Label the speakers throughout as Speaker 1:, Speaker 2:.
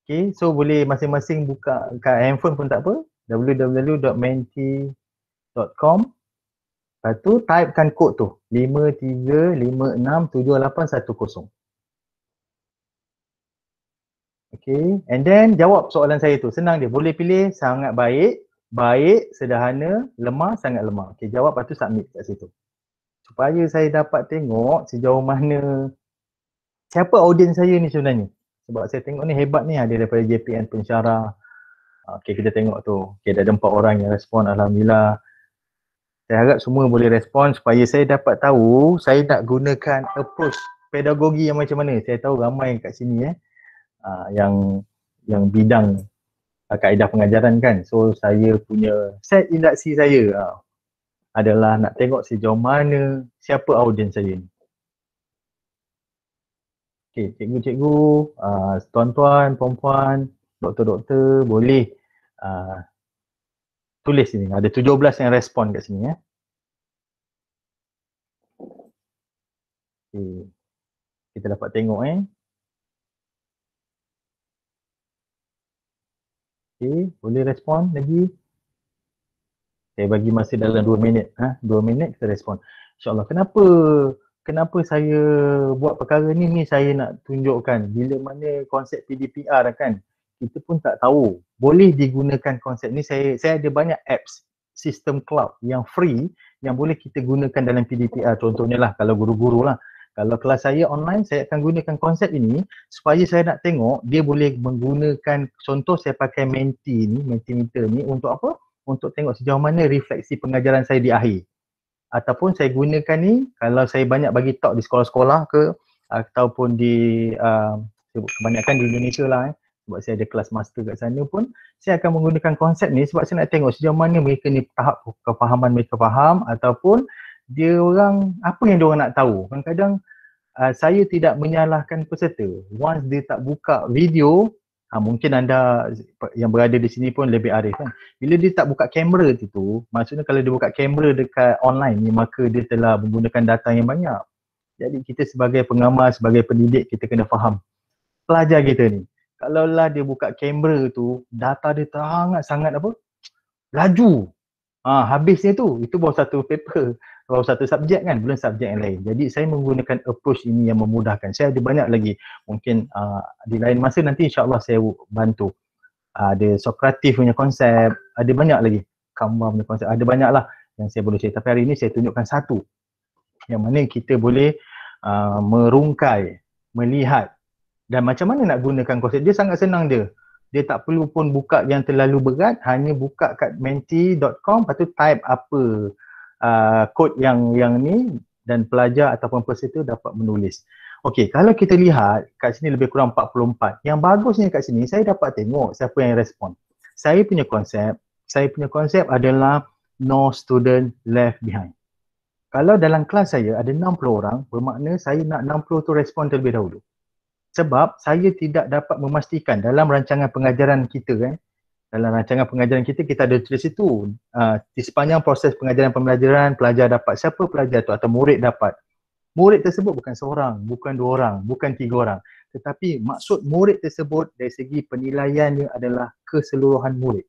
Speaker 1: Okay, so boleh masing-masing buka kat handphone pun tak apa, www.menti.com. Lepas tu typekan kod tu 53567810. Okay, and then jawab soalan saya tu. Senang dia, boleh pilih sangat baik, baik, sederhana, lemah, sangat lemah. Okay, jawab lepas tu submit kat situ. Supaya saya dapat tengok sejauh mana siapa audiens saya ni sebenarnya. Sebab saya tengok ni hebat ni, ada daripada JPN Pensyarah. Okay, kita tengok tu. Okay, dah ada 4 orang yang respon, Alhamdulillah. Saya harap semua boleh respon supaya saya dapat tahu saya nak gunakan approach pedagogi yang macam mana. Saya tahu ramai kat sini yang bidang kaedah pengajaran kan. So saya punya set induksi saya adalah nak tengok sejauh mana siapa audiens saya ni. Okay, cikgu-cikgu, tuan-tuan, puan-puan, doktor-doktor boleh tulis sini. Ada 17 yang respon kat sini ya. Okay. Kita dapat tengok Okay, boleh respon lagi. Saya bagi masa dalam 2 minit. 2 minit kita respon. InsyaAllah. Kenapa saya buat perkara ni saya nak tunjukkan bila mana konsep PDPR kan. Kita pun tak tahu. Boleh digunakan konsep ni. Saya ada banyak apps sistem cloud yang free yang boleh kita gunakan dalam PDPR. Contohnya lah kalau guru-guru lah. Kalau kelas saya online, saya akan gunakan konsep ini supaya saya nak tengok dia boleh menggunakan, contoh saya pakai Mentimeter ni untuk apa? Untuk tengok sejauh mana refleksi pengajaran saya di akhir. Ataupun saya gunakan ni kalau saya banyak bagi talk di sekolah-sekolah ke ataupun di kebanyakan di Indonesia lah sebab saya ada kelas master kat sana pun saya akan menggunakan konsep ni sebab saya nak tengok sejauh mana mereka ni tahap kefahaman mereka faham ataupun dia orang apa yang dia orang nak tahu. Kadang-kadang saya tidak menyalahkan peserta. Once dia tak buka video, mungkin anda yang berada di sini pun lebih arif kan. Bila dia tak buka kamera tu, maksudnya kalau dia buka kamera dekat online ni, maka dia telah menggunakan data yang banyak. Jadi kita sebagai pengamal, sebagai pendidik, kita kena faham pelajar kita ni. Kalaulah dia buka kamera tu, data dia sangat apa? Laju. Habisnya tu, itu baru satu paper, baru satu subjek kan, belum subjek yang lain. Jadi saya menggunakan approach ini yang memudahkan. Saya ada banyak lagi, mungkin di lain masa nanti insyaAllah saya bantu. Ada Sokratif punya konsep, ada banyak lagi. Canva punya konsep, ada banyak lah yang saya boleh share. Tapi hari ini saya tunjukkan satu, yang mana kita boleh merungkai, melihat dan macam mana nak gunakan konsep. Dia sangat senang dia. Dia tak perlu pun buka yang terlalu berat, hanya buka kat menti.com, lepas tu type apa kod yang ni dan pelajar ataupun peserta dapat menulis. Okey, kalau kita lihat kat sini lebih kurang 44. Yang bagusnya kat sini saya dapat tengok siapa yang respon. Saya punya konsep adalah no student left behind. Kalau dalam kelas saya ada 60 orang, bermakna saya nak 60 tu respon terlebih dahulu. Sebab saya tidak dapat memastikan dalam rancangan pengajaran kita kan, dalam rancangan pengajaran kita ada tulis itu di sepanjang proses pengajaran pembelajaran pelajar dapat, siapa pelajar tu atau murid dapat. Murid tersebut bukan seorang, bukan 2 orang, bukan 3 orang, tetapi maksud murid tersebut dari segi penilaiannya adalah keseluruhan murid.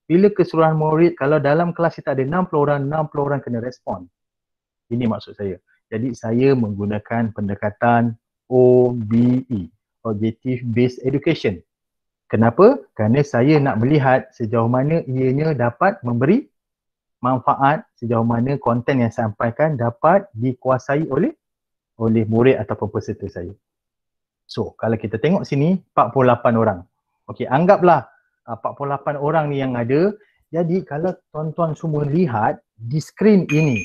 Speaker 1: Bila keseluruhan murid, kalau dalam kelas kita ada 60 orang kena respon. Ini maksud saya. Jadi saya menggunakan pendekatan OBE, Objective Based Education. Kenapa? Kerana saya nak melihat sejauh mana ianya dapat memberi manfaat, sejauh mana konten yang saya sampaikan dapat dikuasai oleh murid ataupun peserta saya. So, kalau kita tengok sini 48 orang. Okey, anggaplah 48 orang ni yang ada. Jadi kalau tuan-tuan semua lihat di skrin ini,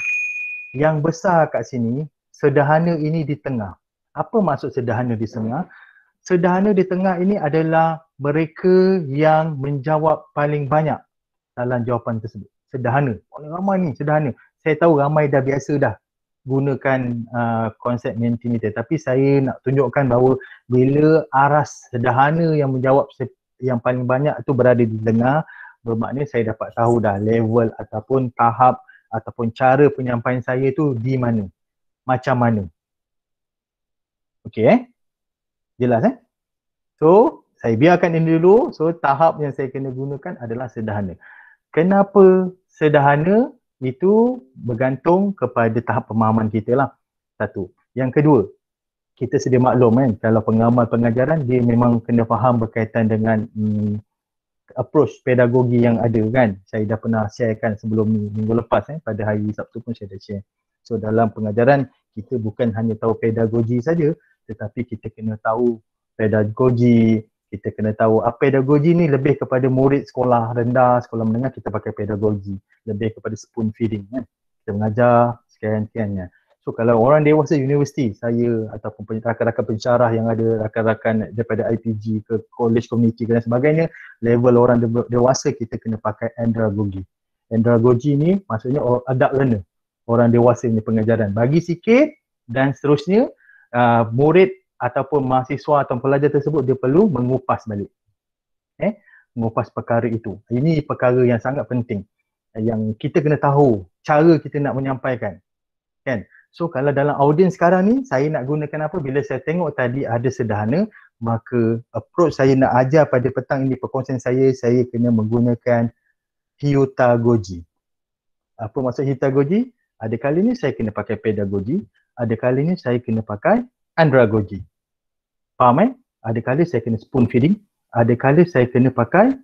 Speaker 1: yang besar kat sini, sederhana ini di tengah. Apa maksud sederhana di tengah? Sederhana di tengah ini adalah mereka yang menjawab paling banyak dalam jawapan tersebut. Sederhana. Paling ramai ni sederhana. Saya tahu ramai dah biasa dah gunakan konsep Mentimeter. Tapi saya nak tunjukkan bahawa bila aras sederhana yang menjawab yang paling banyak tu berada di tengah, bermakna saya dapat tahu dah level ataupun tahap ataupun cara penyampaian saya tu di mana. Macam mana. Okey Jelas So, Saya biarkan ini dulu. So tahap yang saya kena gunakan adalah sederhana. Kenapa sederhana? Itu bergantung kepada tahap pemahaman kita lah. Satu. Yang kedua, kita sedia maklum kan, kalau pengamal pengajaran dia memang kena faham berkaitan dengan approach pedagogi yang ada kan. Saya dah pernah sharekan sebelum minggu lepas pada hari Sabtu pun saya dah share. So dalam pengajaran kita bukan hanya tahu pedagogi saja, tetapi kita kena tahu pedagogi, kita kena tahu pedagogi ni lebih kepada murid sekolah rendah, sekolah menengah kita pakai pedagogi, lebih kepada spoon feeding kan. Kita mengajar sekian-sekiannya. So kalau orang dewasa universiti, saya ataupun rakan-rakan pensyarah yang ada, rakan-rakan daripada IPG ke college community dan sebagainya, level orang dewasa kita kena pakai andragogi. Andragogi ni maksudnya adult learner, orang dewasa ni pengajaran. Bagi sikit dan seterusnya murid ataupun mahasiswa atau pelajar tersebut dia perlu mengupas balik. Mengupas perkara itu. Ini perkara yang sangat penting. Yang kita kena tahu cara kita nak menyampaikan. Kan? So kalau dalam audiens sekarang ni saya nak gunakan apa? Bila saya tengok tadi ada sederhana, maka approach saya nak ajar pada petang ini perkongsian saya kena menggunakan heutagogy. Apa maksud heutagogy? Ada kali ni saya kena pakai pedagogi, ada kali ni saya kena pakai andragogy. Faham Ada kali saya kena spoon feeding, ada kali saya kena pakai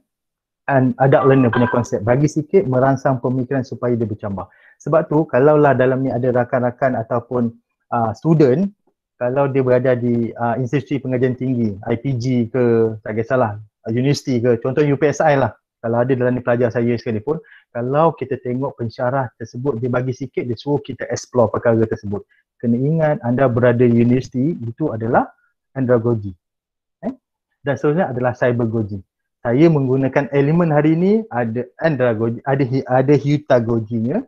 Speaker 1: adult learner punya konsep. Bagi sikit merangsang pemikiran supaya dia bercambah. Sebab tu kalaulah dalam ni ada rakan-rakan ataupun student, kalau dia berada di institusi pengajian tinggi, IPG ke, tak kisahlah, universiti ke, contoh UPSI lah. Kalau ada dalam ni pelajar saya sekalipun, kalau kita tengok pensyarah tersebut, dia bagi sikit, dia suruh kita explore perkara tersebut. Kena ingat anda berada di universiti, itu adalah andragogy. Dan seterusnya adalah cybergogy. Saya menggunakan elemen hari ini, ada andragogy, ada heutagogy-nya,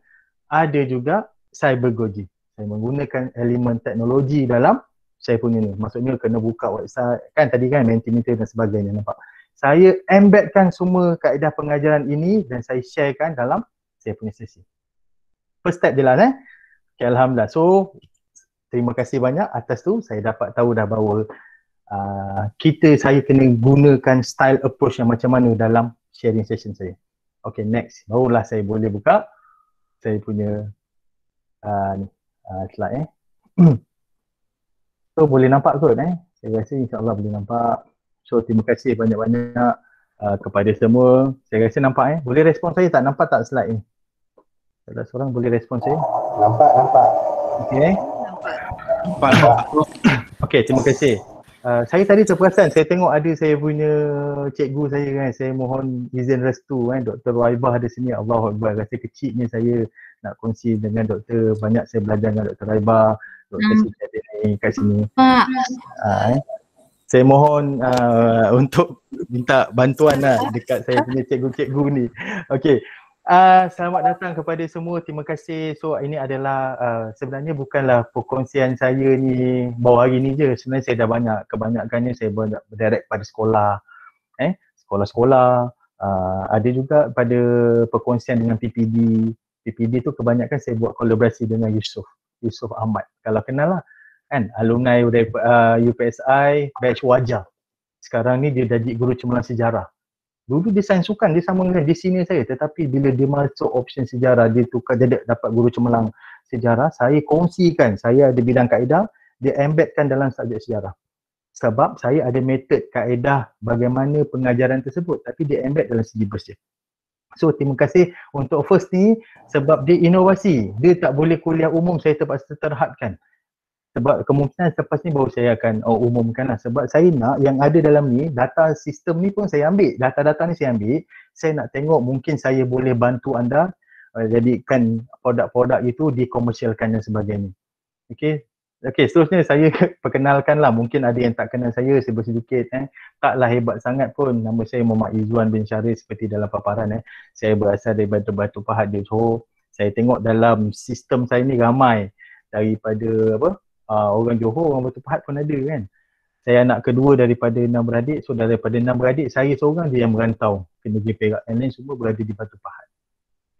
Speaker 1: ada juga cybergogy. Saya menggunakan elemen teknologi dalam saya punya ni. Maksudnya kena buka website, kan tadi kan Mentimeter dan sebagainya, nampak. Saya embedkan semua kaedah pengajaran ini dan saya sharekan dalam saya punya sesi. First step jelas Okay, Alhamdulillah. So, terima kasih banyak atas tu. Saya dapat tahu dah bahawa saya kena gunakan style approach yang macam mana dalam sharing session saya. Okay, next. Barulah saya boleh buka saya punya slide So boleh nampak kot saya rasa insyaAllah boleh nampak. So terima kasih banyak-banyak kepada semua. Saya rasa nampak boleh respon saya tak? Nampak tak slide ni? Ada seorang boleh respon saya?
Speaker 2: Nampak.
Speaker 1: Okay. Nampak. Okay, terima kasih. Saya tadi terperasan, saya tengok ada saya punya cikgu saya kan, saya mohon izin restu Dr. Raibah ada sini. Allahu Akbar, rasa kecilnya saya nak kongsi dengan doktor, banyak saya belajar dengan Dr. Raibah, Dr. Siti ada ni kat sini. Saya mohon untuk minta bantuan dekat saya punya cikgu-cikgu ni. Okey. Selamat datang kepada semua, terima kasih. So ini adalah sebenarnya bukanlah perkongsian saya ni baru hari ni je. Sebenarnya saya dah banyak, kebanyakannya saya berdirect pada sekolah, sekolah-sekolah. Ada juga pada perkongsian dengan PPD. PPD tu kebanyakan saya buat kolaborasi dengan Yusuf Ahmad. Kalau kenal lah kan, alumni UPSI batch wajah. Sekarang ni dia jadi guru cemerlang sejarah. Dulu dia sains sukan, dia sama dengan dia senior saya, tetapi bila dia masuk option sejarah, dia tukar, dia dapat guru cemerlang sejarah. Saya kongsikan, saya ada bidang kaedah, dia embedkan dalam subjek sejarah. Sebab saya ada metod kaedah bagaimana pengajaran tersebut, tapi dia embed dalam syllabus dia. So terima kasih untuk first ni, sebab dia inovasi, dia tak boleh kuliah umum, saya terpaksa terhadkan. Sebab kemungkinan selepas ni baru saya akan umumkan lah. Sebab saya nak yang ada dalam ni, data sistem ni pun saya ambil. Data-data ni saya ambil. Saya nak tengok mungkin saya boleh bantu anda jadikan produk-produk itu dikomersialkan dan sebagainya. Okay, seterusnya saya perkenalkan lah. Mungkin ada yang tak kenal saya sedikit. Taklah hebat sangat pun. Nama saya Muhammad Izzuan bin Syarif seperti dalam paparan. Saya berasal dari Batu Pahat di Johor. Saya tengok dalam sistem saya ni ramai daripada orang Johor, orang Batu Pahat pun ada kan. Saya anak kedua daripada 6 beradik. So daripada 6 beradik, saya seorang je yang merantau ke negeri Perak. Yang lain semua berada di Batu Pahat.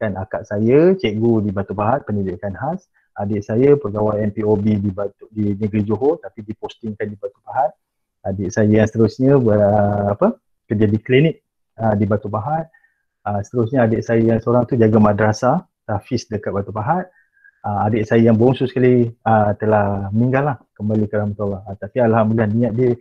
Speaker 1: Kan akak saya cikgu di Batu Pahat, pendidikan khas. Adik saya pegawai MPOB di negeri Johor tapi dipostingkan di Batu Pahat. Adik saya yang seterusnya kerja di klinik di Batu Pahat. Seterusnya adik saya yang seorang tu jaga madrasah Hafiz dekat Batu Pahat. Adik saya yang bongsu sekali telah meninggal lah, kembali ke rahmatullah. Tapi alhamdulillah niat dia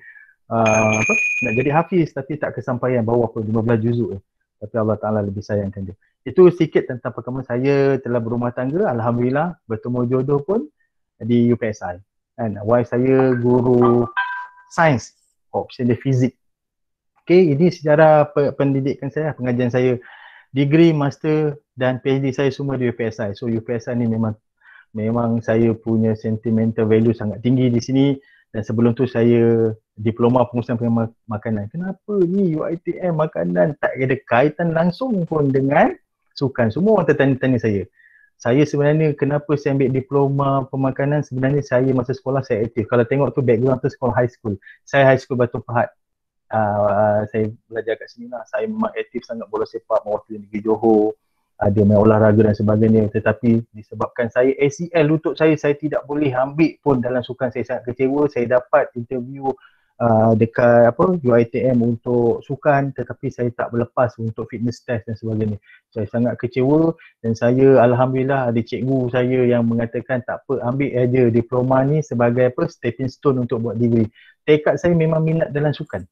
Speaker 1: nak jadi hafiz tapi tak kesampaian, baru 15 juzuk. Tapi Allah Ta'ala lebih sayangkan dia. Itu sikit tentang perkembangan saya telah berumah tangga. Alhamdulillah bertemu jodoh pun di UPSI. And wife saya guru sains, option dia fizik. Okay, ini sejarah pendidikan saya, pengajian saya. Degree, master dan PhD saya semua di UPSI. So UPSI ni memang saya punya sentimental value sangat tinggi di sini. Dan sebelum tu saya diploma pengurusan makanan. Kenapa ni UiTM makanan tak ada kaitan langsung pun dengan sukan? Semua orang tertanya-tanya saya. Saya sebenarnya kenapa saya ambil diploma pemakanan, sebenarnya saya masa sekolah saya aktif. Kalau tengok tu background tu sekolah high school. Saya high school Batu Pahat. Saya belajar kat sini lah. Saya memang aktif sangat bola sepak, mewakili negeri Johor. Ada main olahraga dan sebagainya, tetapi disebabkan saya ACL lutut saya tidak boleh ambil pun dalam sukan. Saya sangat kecewa. Saya dapat interview dekat UiTM untuk sukan, tetapi saya tak berlepas untuk fitness test dan sebagainya. Saya sangat kecewa dan saya alhamdulillah ada cikgu saya yang mengatakan tak apa, ambil aja diploma ni sebagai stepping stone untuk buat degree. Tekad saya memang minat dalam sukan,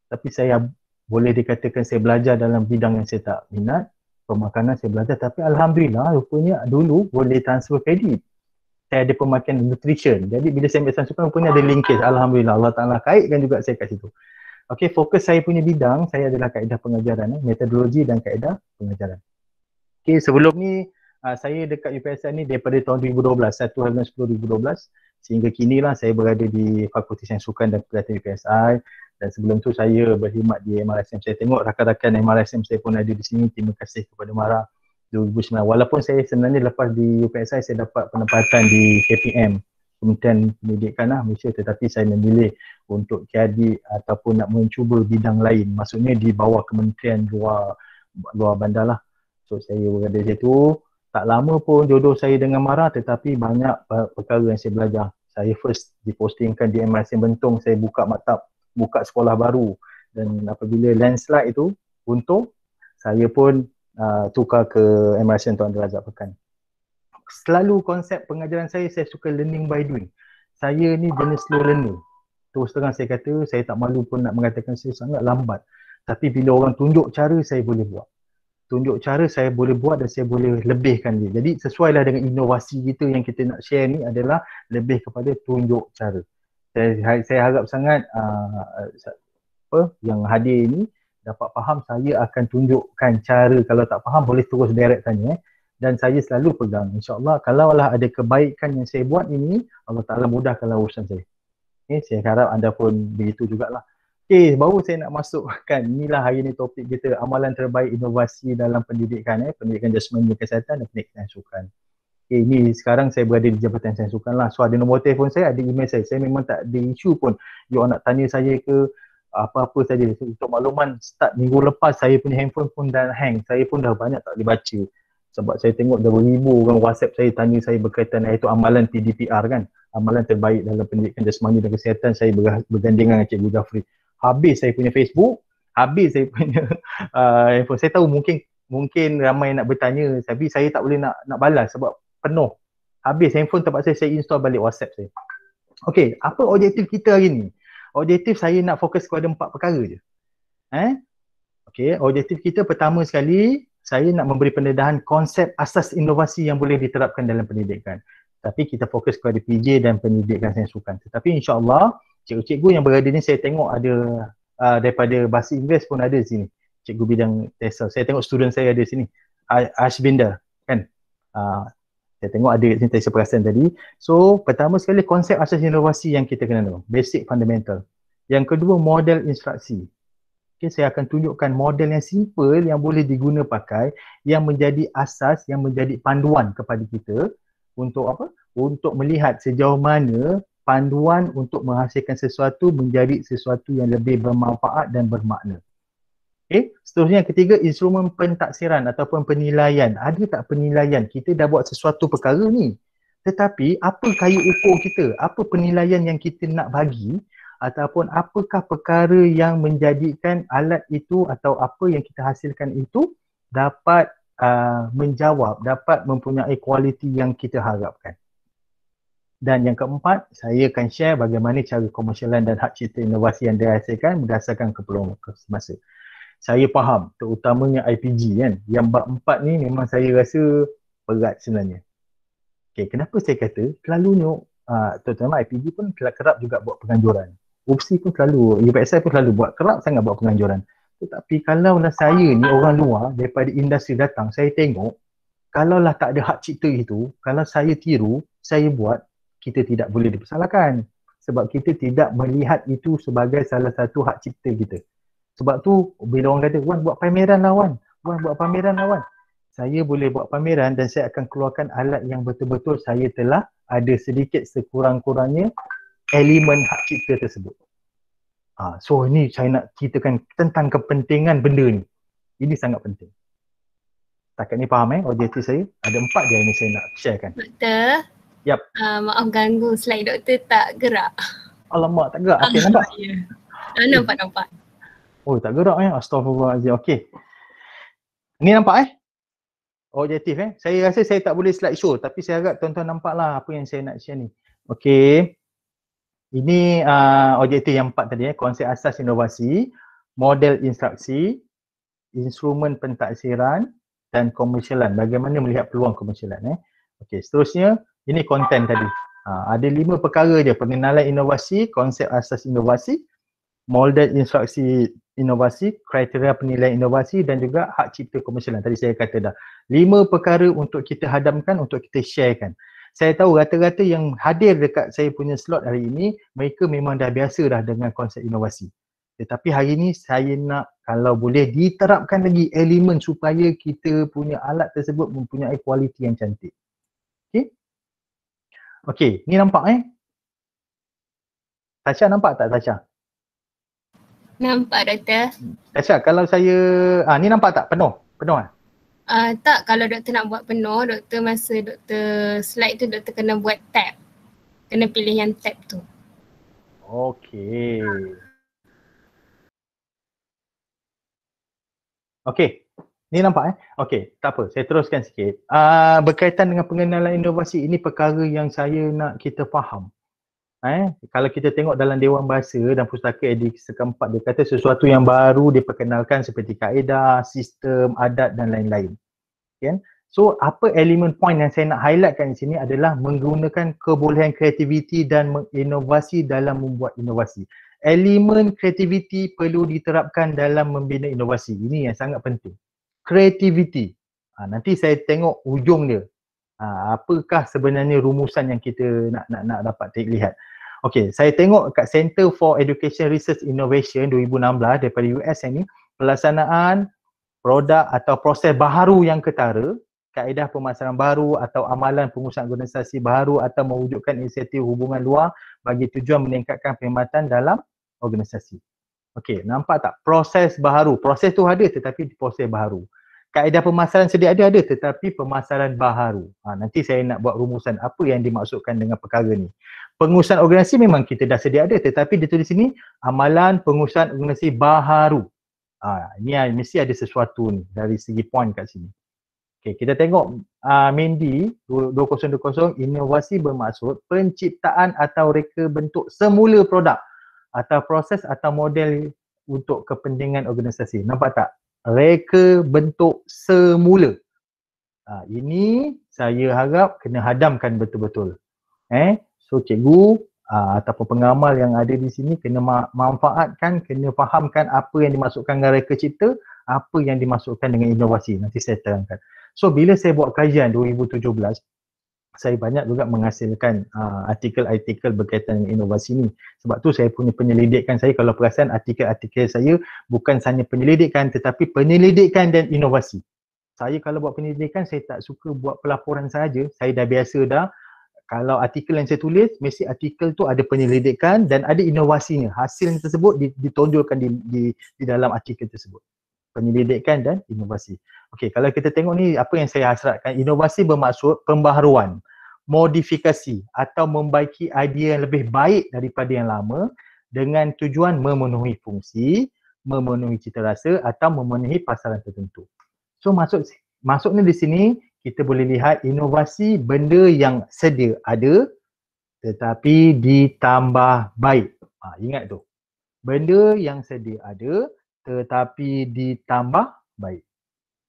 Speaker 1: tapi saya boleh dikatakan saya belajar dalam bidang yang saya tak minat. Pemakanan saya belajar, tapi alhamdulillah rupanya dulu boleh transfer kredit. Saya ada pemakanan nutrition. Jadi bila saya ambil sains sukan rupanya ada linkage. Alhamdulillah Allah Ta'ala kaitkan juga saya kat situ. Okey, fokus saya punya bidang saya adalah kaedah pengajaran, metodologi dan kaedah pengajaran. Okey, sebelum ni saya dekat UPSI ni daripada tahun 2012, 1 bulan 10 2012 sehingga kini lah saya berada di Fakulti Sains Sukan dan Pelatihan UPSI. Dan sebelum tu saya berkhidmat di MRSM. Saya tengok rakan-rakan MRSM saya pun ada di sini. Terima kasih kepada Mara 2009. Walaupun saya sebenarnya lepas di UPSI saya dapat penempatan di KPM, Kementerian Pendidikan Malaysia, tetapi saya memilih untuk jadi ataupun nak mencuba bidang lain. Maksudnya di bawah kementerian luar bandar lah. So saya berada di situ. Tak lama pun jodoh saya dengan Mara, tetapi banyak perkara yang saya belajar. Saya first dipostingkan di MRSM Bentong, saya buka maktab, buka sekolah baru, dan apabila landslide itu runtuh, saya pun tukar ke MRSM Tuan Abdul Razak Pekan. Selalu konsep pengajaran saya suka learning by doing. Saya ni jenis slow learner. Terus terang saya kata, saya tak malu pun nak mengatakan saya sangat lambat. Tapi bila orang tunjuk cara, saya boleh buat. Tunjuk cara saya boleh buat dan saya boleh lebihkan dia. Jadi sesuailah dengan inovasi kita yang kita nak share ni adalah lebih kepada tunjuk cara. Saya harap sangat yang hadir ni dapat faham. Saya akan tunjukkan cara. Kalau tak faham boleh terus direct tanya. Dan saya selalu pegang, insyaAllah kalaulah ada kebaikan yang saya buat ini, Allah Ta'ala mudahkanlah urusan saya. Okay, saya harap anda pun begitu jugalah. Okay, baru saya nak masukkan, inilah hari ni topik kita, amalan terbaik inovasi dalam pendidikan, pendidikan jasmani dan kesihatan dan pendidikan sukan. Okay, ini sekarang saya berada di Jabatan Sains Sukan lah. So ada nombor telefon saya, ada email saya. Saya memang tak ada isu pun. You nak tanya saya ke apa-apa saja. Untuk makluman, start minggu lepas saya punya handphone pun dah hang. Saya pun dah banyak tak boleh baca. Sebab saya tengok dah beribu orang WhatsApp saya tanya saya berkaitan itu amalan PDPR kan. Amalan terbaik dalam pendidikan jasmani dan kesihatan. Saya bergandengan dengan Cikgu Jafri. Habis saya punya Facebook, habis saya punya handphone. Saya tahu mungkin ramai nak bertanya, tapi saya tak boleh nak balas sebab penuh. Habis handphone terpaksa saya install balik WhatsApp saya. Okey, apa objektif kita hari ni? Objektif saya nak fokus kepada 4 perkara je. Okey, objektif kita pertama sekali, saya nak memberi pendedahan konsep asas inovasi yang boleh diterapkan dalam pendidikan. Tapi kita fokus kepada PJ dan pendidikan sains sukan. Tetapi insya-Allah cikgu-cikgu yang berada ni saya tengok ada daripada bahasa Inggeris pun ada di sini. Cikgu bidang TESOL. Saya tengok student saya ada di sini. Ashbinda kan. Saya tengok ada di sini saya perasan tadi. So pertama sekali konsep asas inovasi yang kita kena tahu. Basic fundamental. Yang kedua model instruksi. Okay, saya akan tunjukkan model yang simple yang boleh diguna pakai, yang menjadi asas, yang menjadi panduan kepada kita untuk apa? Untuk melihat sejauh mana panduan untuk menghasilkan sesuatu menjadi sesuatu yang lebih bermanfaat dan bermakna. Okay. Seterusnya yang ketiga, instrumen pentaksiran ataupun penilaian. Ada tak penilaian? Kita dah buat sesuatu perkara ni. Tetapi apa kayu ukur kita? Apa penilaian yang kita nak bagi ataupun apakah perkara yang menjadikan alat itu atau apa yang kita hasilkan itu dapat menjawab, dapat mempunyai kualiti yang kita harapkan. Dan yang keempat, saya akan share bagaimana cara komersialan dan hak cipta inovasi yang dihasilkan berdasarkan keperluan semasa. Saya faham, terutamanya IPG kan, yang bab 4 ni memang saya rasa berat sebenarnya. Okay, kenapa saya kata, selalunya, terutama IPG pun kerap juga buat penganjuran. UPSI pun selalu, UPSI pun selalu buat, kerap sangat buat penganjuran. Tetapi kalaulah saya ni orang luar daripada industri datang, saya tengok, kalaulah tak ada hak cipta itu, kalau saya tiru, saya buat, kita tidak boleh dipersalahkan. Sebab kita tidak melihat itu sebagai salah satu hak cipta kita. Sebab tu, bila orang kata, Wan buat pameran lah Wan, Wan buat pameran lah Wan. Saya boleh buat pameran dan saya akan keluarkan alat yang betul-betul saya telah ada sedikit sekurang-kurangnya elemen hak cipta tersebut. So ini saya nak ceritakan tentang kepentingan benda ni. Ini sangat penting. Takat ni faham objektif saya? Ada 4 dia yang saya nak sharekan.
Speaker 2: Doktor,
Speaker 1: Yap.
Speaker 2: Maaf ganggu, slide doktor tak gerak.
Speaker 1: Alamak, tak gerak. Okey, nampak?
Speaker 2: Ya. Nampak.
Speaker 1: Oh, tak gerak Astagfirullahaladzim. Okey. Ni nampak objektif Saya rasa saya tak boleh slide show, tapi saya harap tuan-tuan nampak lah apa yang saya nak share ni. Okey. Ini objektif yang 4 tadi konsep asas inovasi, model instruksi, instrumen pentaksiran dan komersialan. Bagaimana melihat peluang komersialan Okey, seterusnya ini konten tadi. Ada 5 perkara je, pengenalan inovasi, konsep asas inovasi, model instruksi inovasi, kriteria penilaian inovasi dan juga hak cipta komersialan. Tadi saya kata dah. 5 perkara untuk kita hadamkan, untuk kita sharekan. Saya tahu rata-rata yang hadir dekat saya punya slot hari ini, mereka memang dah biasa dah dengan konsep inovasi. Tetapi hari ini saya nak kalau boleh diterapkan lagi elemen supaya kita punya alat tersebut mempunyai kualiti yang cantik. Okey? Okey, ni nampak Tasha nampak tak Tasha?
Speaker 2: Nampak doktor.
Speaker 1: Tasha, kalau saya, ni nampak tak? Penuh
Speaker 2: Tak, kalau doktor nak buat penuh, doktor masa doktor slide tu doktor kena buat tab. Kena pilih yang tab tu.
Speaker 1: Okey. Okey. Ni nampak Okey, tak apa. Saya teruskan sikit. Berkaitan dengan pengenalan inovasi, ini perkara yang saya nak kita faham. Kalau kita tengok dalam Dewan Bahasa dan Pustaka edisi keempat, dia kata sesuatu yang baru diperkenalkan seperti kaedah, sistem, adat dan lain-lain. Okay? So apa elemen point yang saya nak highlightkan di sini adalah menggunakan kebolehan kreativiti dan menginovasi dalam membuat inovasi. Elemen kreativiti perlu diterapkan dalam membina inovasi. Ini yang sangat penting. Kreativiti. Nanti saya tengok ujung dia. Apakah sebenarnya rumusan yang kita nak dapat lihat. Okey, saya tengok kat Center for Education Research Innovation 2016 daripada US ini, pelaksanaan produk atau proses baharu yang ketara, kaedah pemasaran baru atau amalan pengurusan organisasi baharu atau mewujudkan inisiatif hubungan luar bagi tujuan meningkatkan perkhidmatan dalam organisasi. Okey, nampak tak? Proses baharu. Proses tu ada tetapi proses baharu. Kaedah pemasaran sedia ada tetapi pemasaran baharu. Nanti saya nak buat rumusan apa yang dimaksudkan dengan perkara ni. Pengurusan organisasi memang kita dah sedia ada tetapi ditulis sini amalan pengurusan organisasi baharu. Ini mesti ada sesuatu ni dari segi point kat sini. Okay, kita tengok Mendi 2020 inovasi bermaksud penciptaan atau reka bentuk semula produk atau proses atau model untuk kepentingan organisasi. Nampak tak? Reka bentuk semula. Ini saya harap kena hadamkan betul-betul. So cikgu ataupun pengamal yang ada di sini kena manfaatkan, kena fahamkan apa yang dimasukkan dengan reka cipta, apa yang dimasukkan dengan inovasi. Nanti saya terangkan. So bila saya buat kajian 2017, saya banyak juga menghasilkan artikel-artikel berkaitan dengan inovasi ni. Sebab tu saya punya penyelidikan saya, kalau perasan artikel-artikel saya bukan hanya penyelidikan tetapi penyelidikan dan inovasi. Saya kalau buat penyelidikan, saya tak suka buat pelaporan saja. Saya dah biasa dah. Kalau artikel yang saya tulis, mesti artikel tu ada penyelidikan dan ada inovasinya. Hasil tersebut ditonjolkan di dalam artikel tersebut. Penyelidikan dan inovasi. Okey, kalau kita tengok ni apa yang saya hasratkan, inovasi bermaksud pembaharuan, modifikasi atau membaiki idea yang lebih baik daripada yang lama dengan tujuan memenuhi fungsi, memenuhi cita rasa atau memenuhi pasaran tertentu. So maksudnya di sini kita boleh lihat inovasi benda yang sedia ada tetapi ditambah baik. Ingat tu. Benda yang sedia ada tetapi ditambah baik.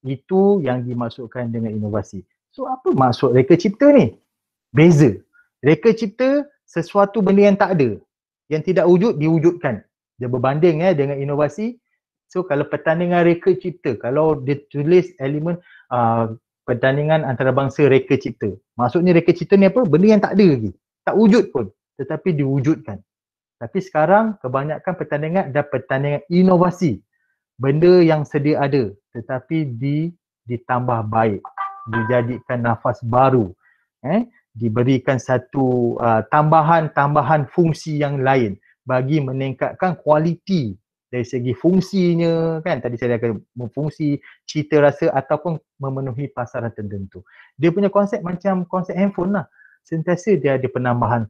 Speaker 1: Itu yang dimaksudkan dengan inovasi. So apa maksud reka cipta ni? Beza. Reka cipta sesuatu benda yang tak ada, yang tidak wujud diwujudkan. Dia berbanding dengan inovasi. So kalau pertandingan reka cipta, kalau dia tulis elemen pertandingan antarabangsa reka cipta. Maksudnya reka cipta ni apa? Benda yang tak ada lagi. Tak wujud pun tetapi diwujudkan. Tapi sekarang kebanyakan pertandingan adalah pertandingan inovasi. Benda yang sedia ada tetapi ditambah baik, dijadikan nafas baru, diberikan satu tambahan fungsi yang lain bagi meningkatkan kualiti dari segi fungsinya, kan tadi saya akan fungsi, cita rasa ataupun memenuhi pasaran tertentu. Dia punya konsep macam konsep handphone lah. Sentiasa dia ada penambahan.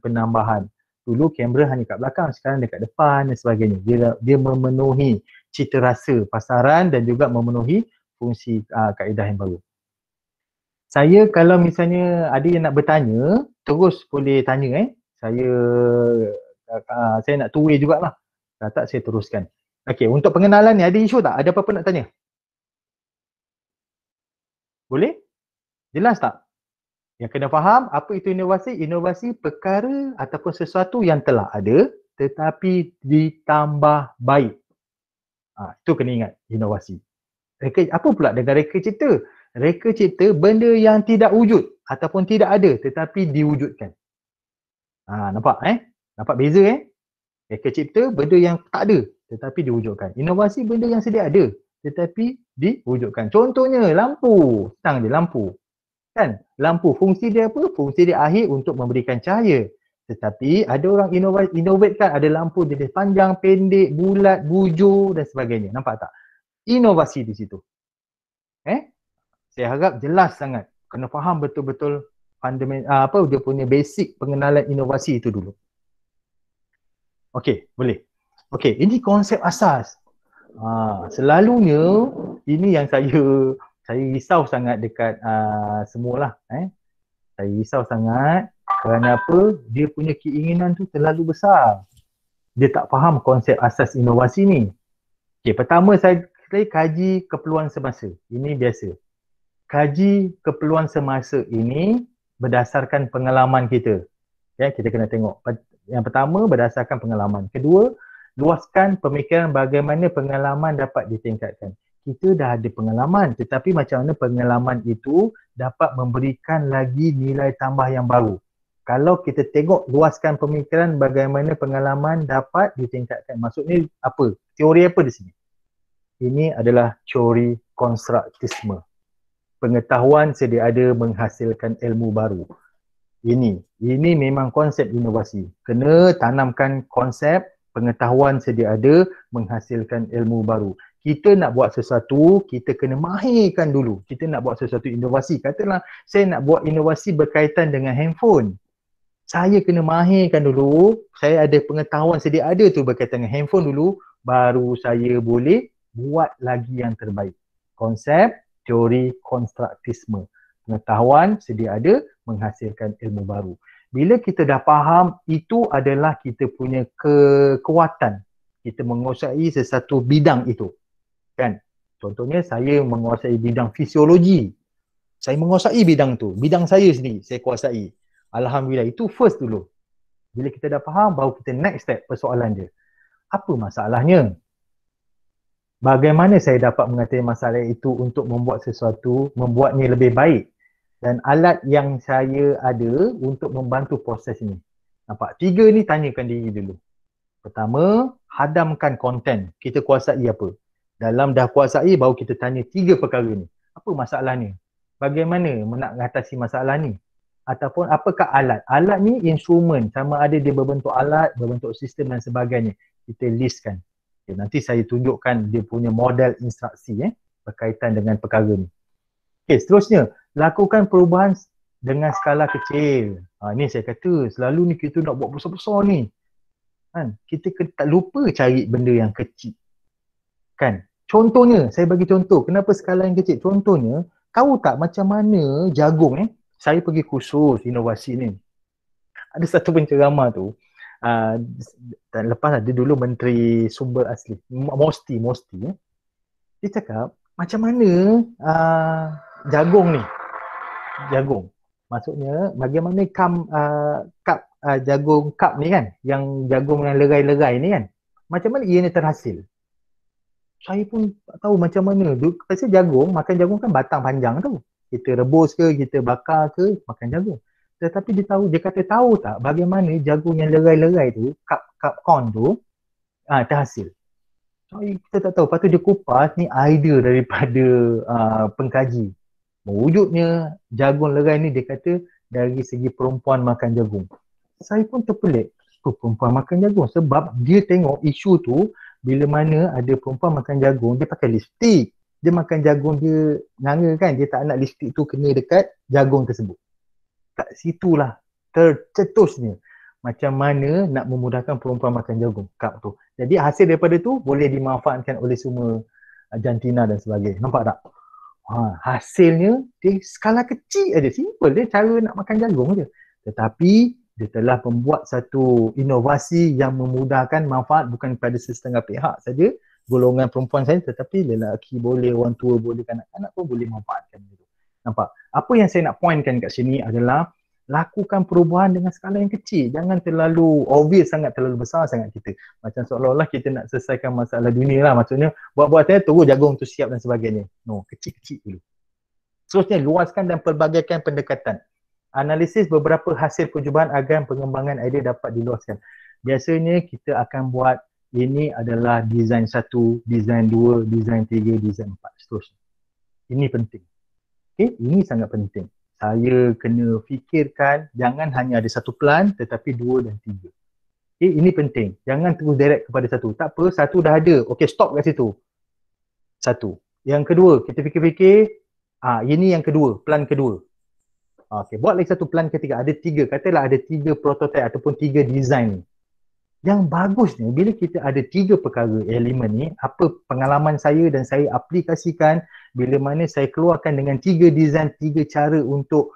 Speaker 1: Dulu kamera hanya kat belakang, sekarang dekat depan dan sebagainya. Dia memenuhi cita rasa pasaran dan juga memenuhi fungsi kaedah yang baru. Saya kalau misalnya ada yang nak bertanya, terus boleh tanya Saya nak two-way jugalah. Kalau tak saya teruskan. Okey, untuk pengenalan ni ada isu tak? Ada apa-apa nak tanya? Boleh? Jelas tak? Yang kena faham apa itu inovasi? Inovasi perkara ataupun sesuatu yang telah ada tetapi ditambah baik. Itu kena ingat, inovasi. Apa pula dengan reka cipta? Reka cipta benda yang tidak wujud ataupun tidak ada tetapi diwujudkan. Nampak Nampak beza Reka cipta benda yang tak ada tetapi diwujudkan. Inovasi benda yang sedia ada tetapi diwujudkan. Contohnya lampu, tang dia lampu. Kan? Lampu fungsi dia apa? Fungsi dia akhir untuk memberikan cahaya. Tetapi ada orang innovate kan, ada lampu jenis panjang, pendek, bulat, bujur dan sebagainya. Nampak tak? Inovasi di situ. Saya harap jelas sangat. Kena faham betul-betul fundamental dia punya basic pengenalan inovasi itu dulu. Okey, boleh. Okey, ini konsep asas. Selalunya ini yang saya risau sangat dekat semualah. Saya risau sangat kerana apa? Dia punya keinginan tu terlalu besar. Dia tak faham konsep asas inovasi ni. Okey, pertama saya kaji keperluan semasa. Ini biasa. Kaji keperluan semasa ini berdasarkan pengalaman kita. Kita kena tengok. Yang pertama berdasarkan pengalaman. Kedua, luaskan pemikiran bagaimana pengalaman dapat ditingkatkan. Kita dah ada pengalaman, tetapi macam mana pengalaman itu dapat memberikan lagi nilai tambah yang baru. Kalau kita tengok luaskan pemikiran bagaimana pengalaman dapat ditingkatkan. Maksudnya apa? Teori apa di sini? Ini adalah teori konstruktisme. Pengetahuan sedia ada menghasilkan ilmu baru. Ini memang konsep inovasi. Kena tanamkan konsep pengetahuan sedia ada menghasilkan ilmu baru. Kita nak buat sesuatu, kita kena mahirkan dulu. Kita nak buat sesuatu inovasi. Katalah saya nak buat inovasi berkaitan dengan handphone. Saya kena mahirkan dulu, saya ada pengetahuan sedia ada tu berkaitan dengan handphone dulu, baru saya boleh buat lagi yang terbaik. Konsep teori konstruktisme. Pengetahuan sedia ada menghasilkan ilmu baru. Bila kita dah faham, itu adalah kita punya kekuatan. Kita menguasai sesuatu bidang itu. Kan? Contohnya saya menguasai bidang fisiologi. Saya menguasai bidang tu. Bidang saya sendiri, saya kuasai. Alhamdulillah, itu first dulu. Bila kita dah faham, baru kita next step persoalan dia. Apa masalahnya? Bagaimana saya dapat mengatasi masalah itu untuk membuat sesuatu, membuatnya lebih baik? Dan alat yang saya ada untuk membantu proses ini. Nampak? 3 ni tanyakan diri dulu. Pertama, hadamkan konten. Kita kuasai apa? Dalam dah kuasai, baru kita tanya 3 perkara ni. Apa masalahnya? Bagaimana nak mengatasi masalah ni? Ataupun apakah alat? Alat ni instrumen. Sama ada dia berbentuk alat, berbentuk sistem dan sebagainya. Kita listkan. Okay, nanti saya tunjukkan dia punya model instruksi berkaitan dengan perkara ni. Okay, seterusnya, lakukan perubahan dengan skala kecil. Ini saya kata, selalu ni kita nak buat besar-besar ni. kan? Kita tak lupa cari benda yang kecil. Kan? Contohnya, saya bagi contoh, kenapa skala yang kecil? Contohnya, tahu tak macam mana jagung saya pergi kursus inovasi ni. Ada satu penceramah tu, lepas dia dulu Menteri Sumber Asli, Mosti. Dia cakap, macam mana jagung ni? Jagung. Maksudnya, bagaimana jagung cup ni kan? Yang jagung yang lerai-lerai ni kan? Macam mana ianya terhasil? Saya pun tak tahu macam mana. Pasal makan jagung kan batang panjang tu. Kita rebus ke, kita bakar ke, makan jagung. Tetapi dia kata tahu tak bagaimana jagung yang lerai-lerai tu, cup corn tu, terhasil. Kita tak tahu. Lepas tu dia kupas, ni idea daripada pengkaji. Wujudnya jagung lerai ni dia kata dari segi perempuan makan jagung. Saya pun terpelik. Perempuan makan jagung sebab dia tengok isu tu bila mana ada perempuan makan jagung, dia pakai lipstick. Dia makan jagung dia nganga kan, dia tak nak lipstick tu kena dekat jagung tersebut. Kat situlah tercetusnya macam mana nak memudahkan perempuan makan jagung, cup tu. Jadi hasil daripada tu boleh dimanfaatkan oleh semua jantina dan sebagainya. Nampak tak? Hasilnya dia skala kecil aja, simple dia cara nak makan jagung je. Tetapi dia telah membuat satu inovasi yang memudahkan manfaat bukan pada sesetengah pihak saja, golongan perempuan saja, tetapi lelaki boleh, orang tua boleh, kanak-kanak pun boleh manfaatkan itu. Nampak? Apa yang saya nak pointkan kat sini adalah lakukan perubahan dengan skala yang kecil. Jangan terlalu obvious sangat, terlalu besar sangat kita. Macam seolah-olah kita nak selesaikan masalah dunia lah. Maksudnya buat-buat saya tunggu jagung tu siap dan sebagainya. No, kecil-kecil dulu. Seterusnya luaskan dan pelbagaikan pendekatan. Analisis beberapa hasil percubaan agar pengembangan idea dapat diluaskan. Biasanya kita akan buat ini adalah design 1, design 2, design 3, design 4, seterusnya. Ini penting. Okay? Ini sangat penting. Saya kena fikirkan jangan hanya ada satu plan tetapi 2 dan 3. Okay? Ini penting. Jangan terus direct kepada satu. Tak apa, satu dah ada. Okay, stop kat situ. Satu. Yang kedua, kita fikir-fikir, ini yang kedua, plan kedua. Okay, buat lagi satu plan ketiga. Ada 3, katalah ada 3 prototype ataupun 3 design ni. Yang bagusnya bila kita ada 3 perkara elemen ni, apa pengalaman saya dan saya aplikasikan bila mana saya keluarkan dengan 3 design, 3 cara untuk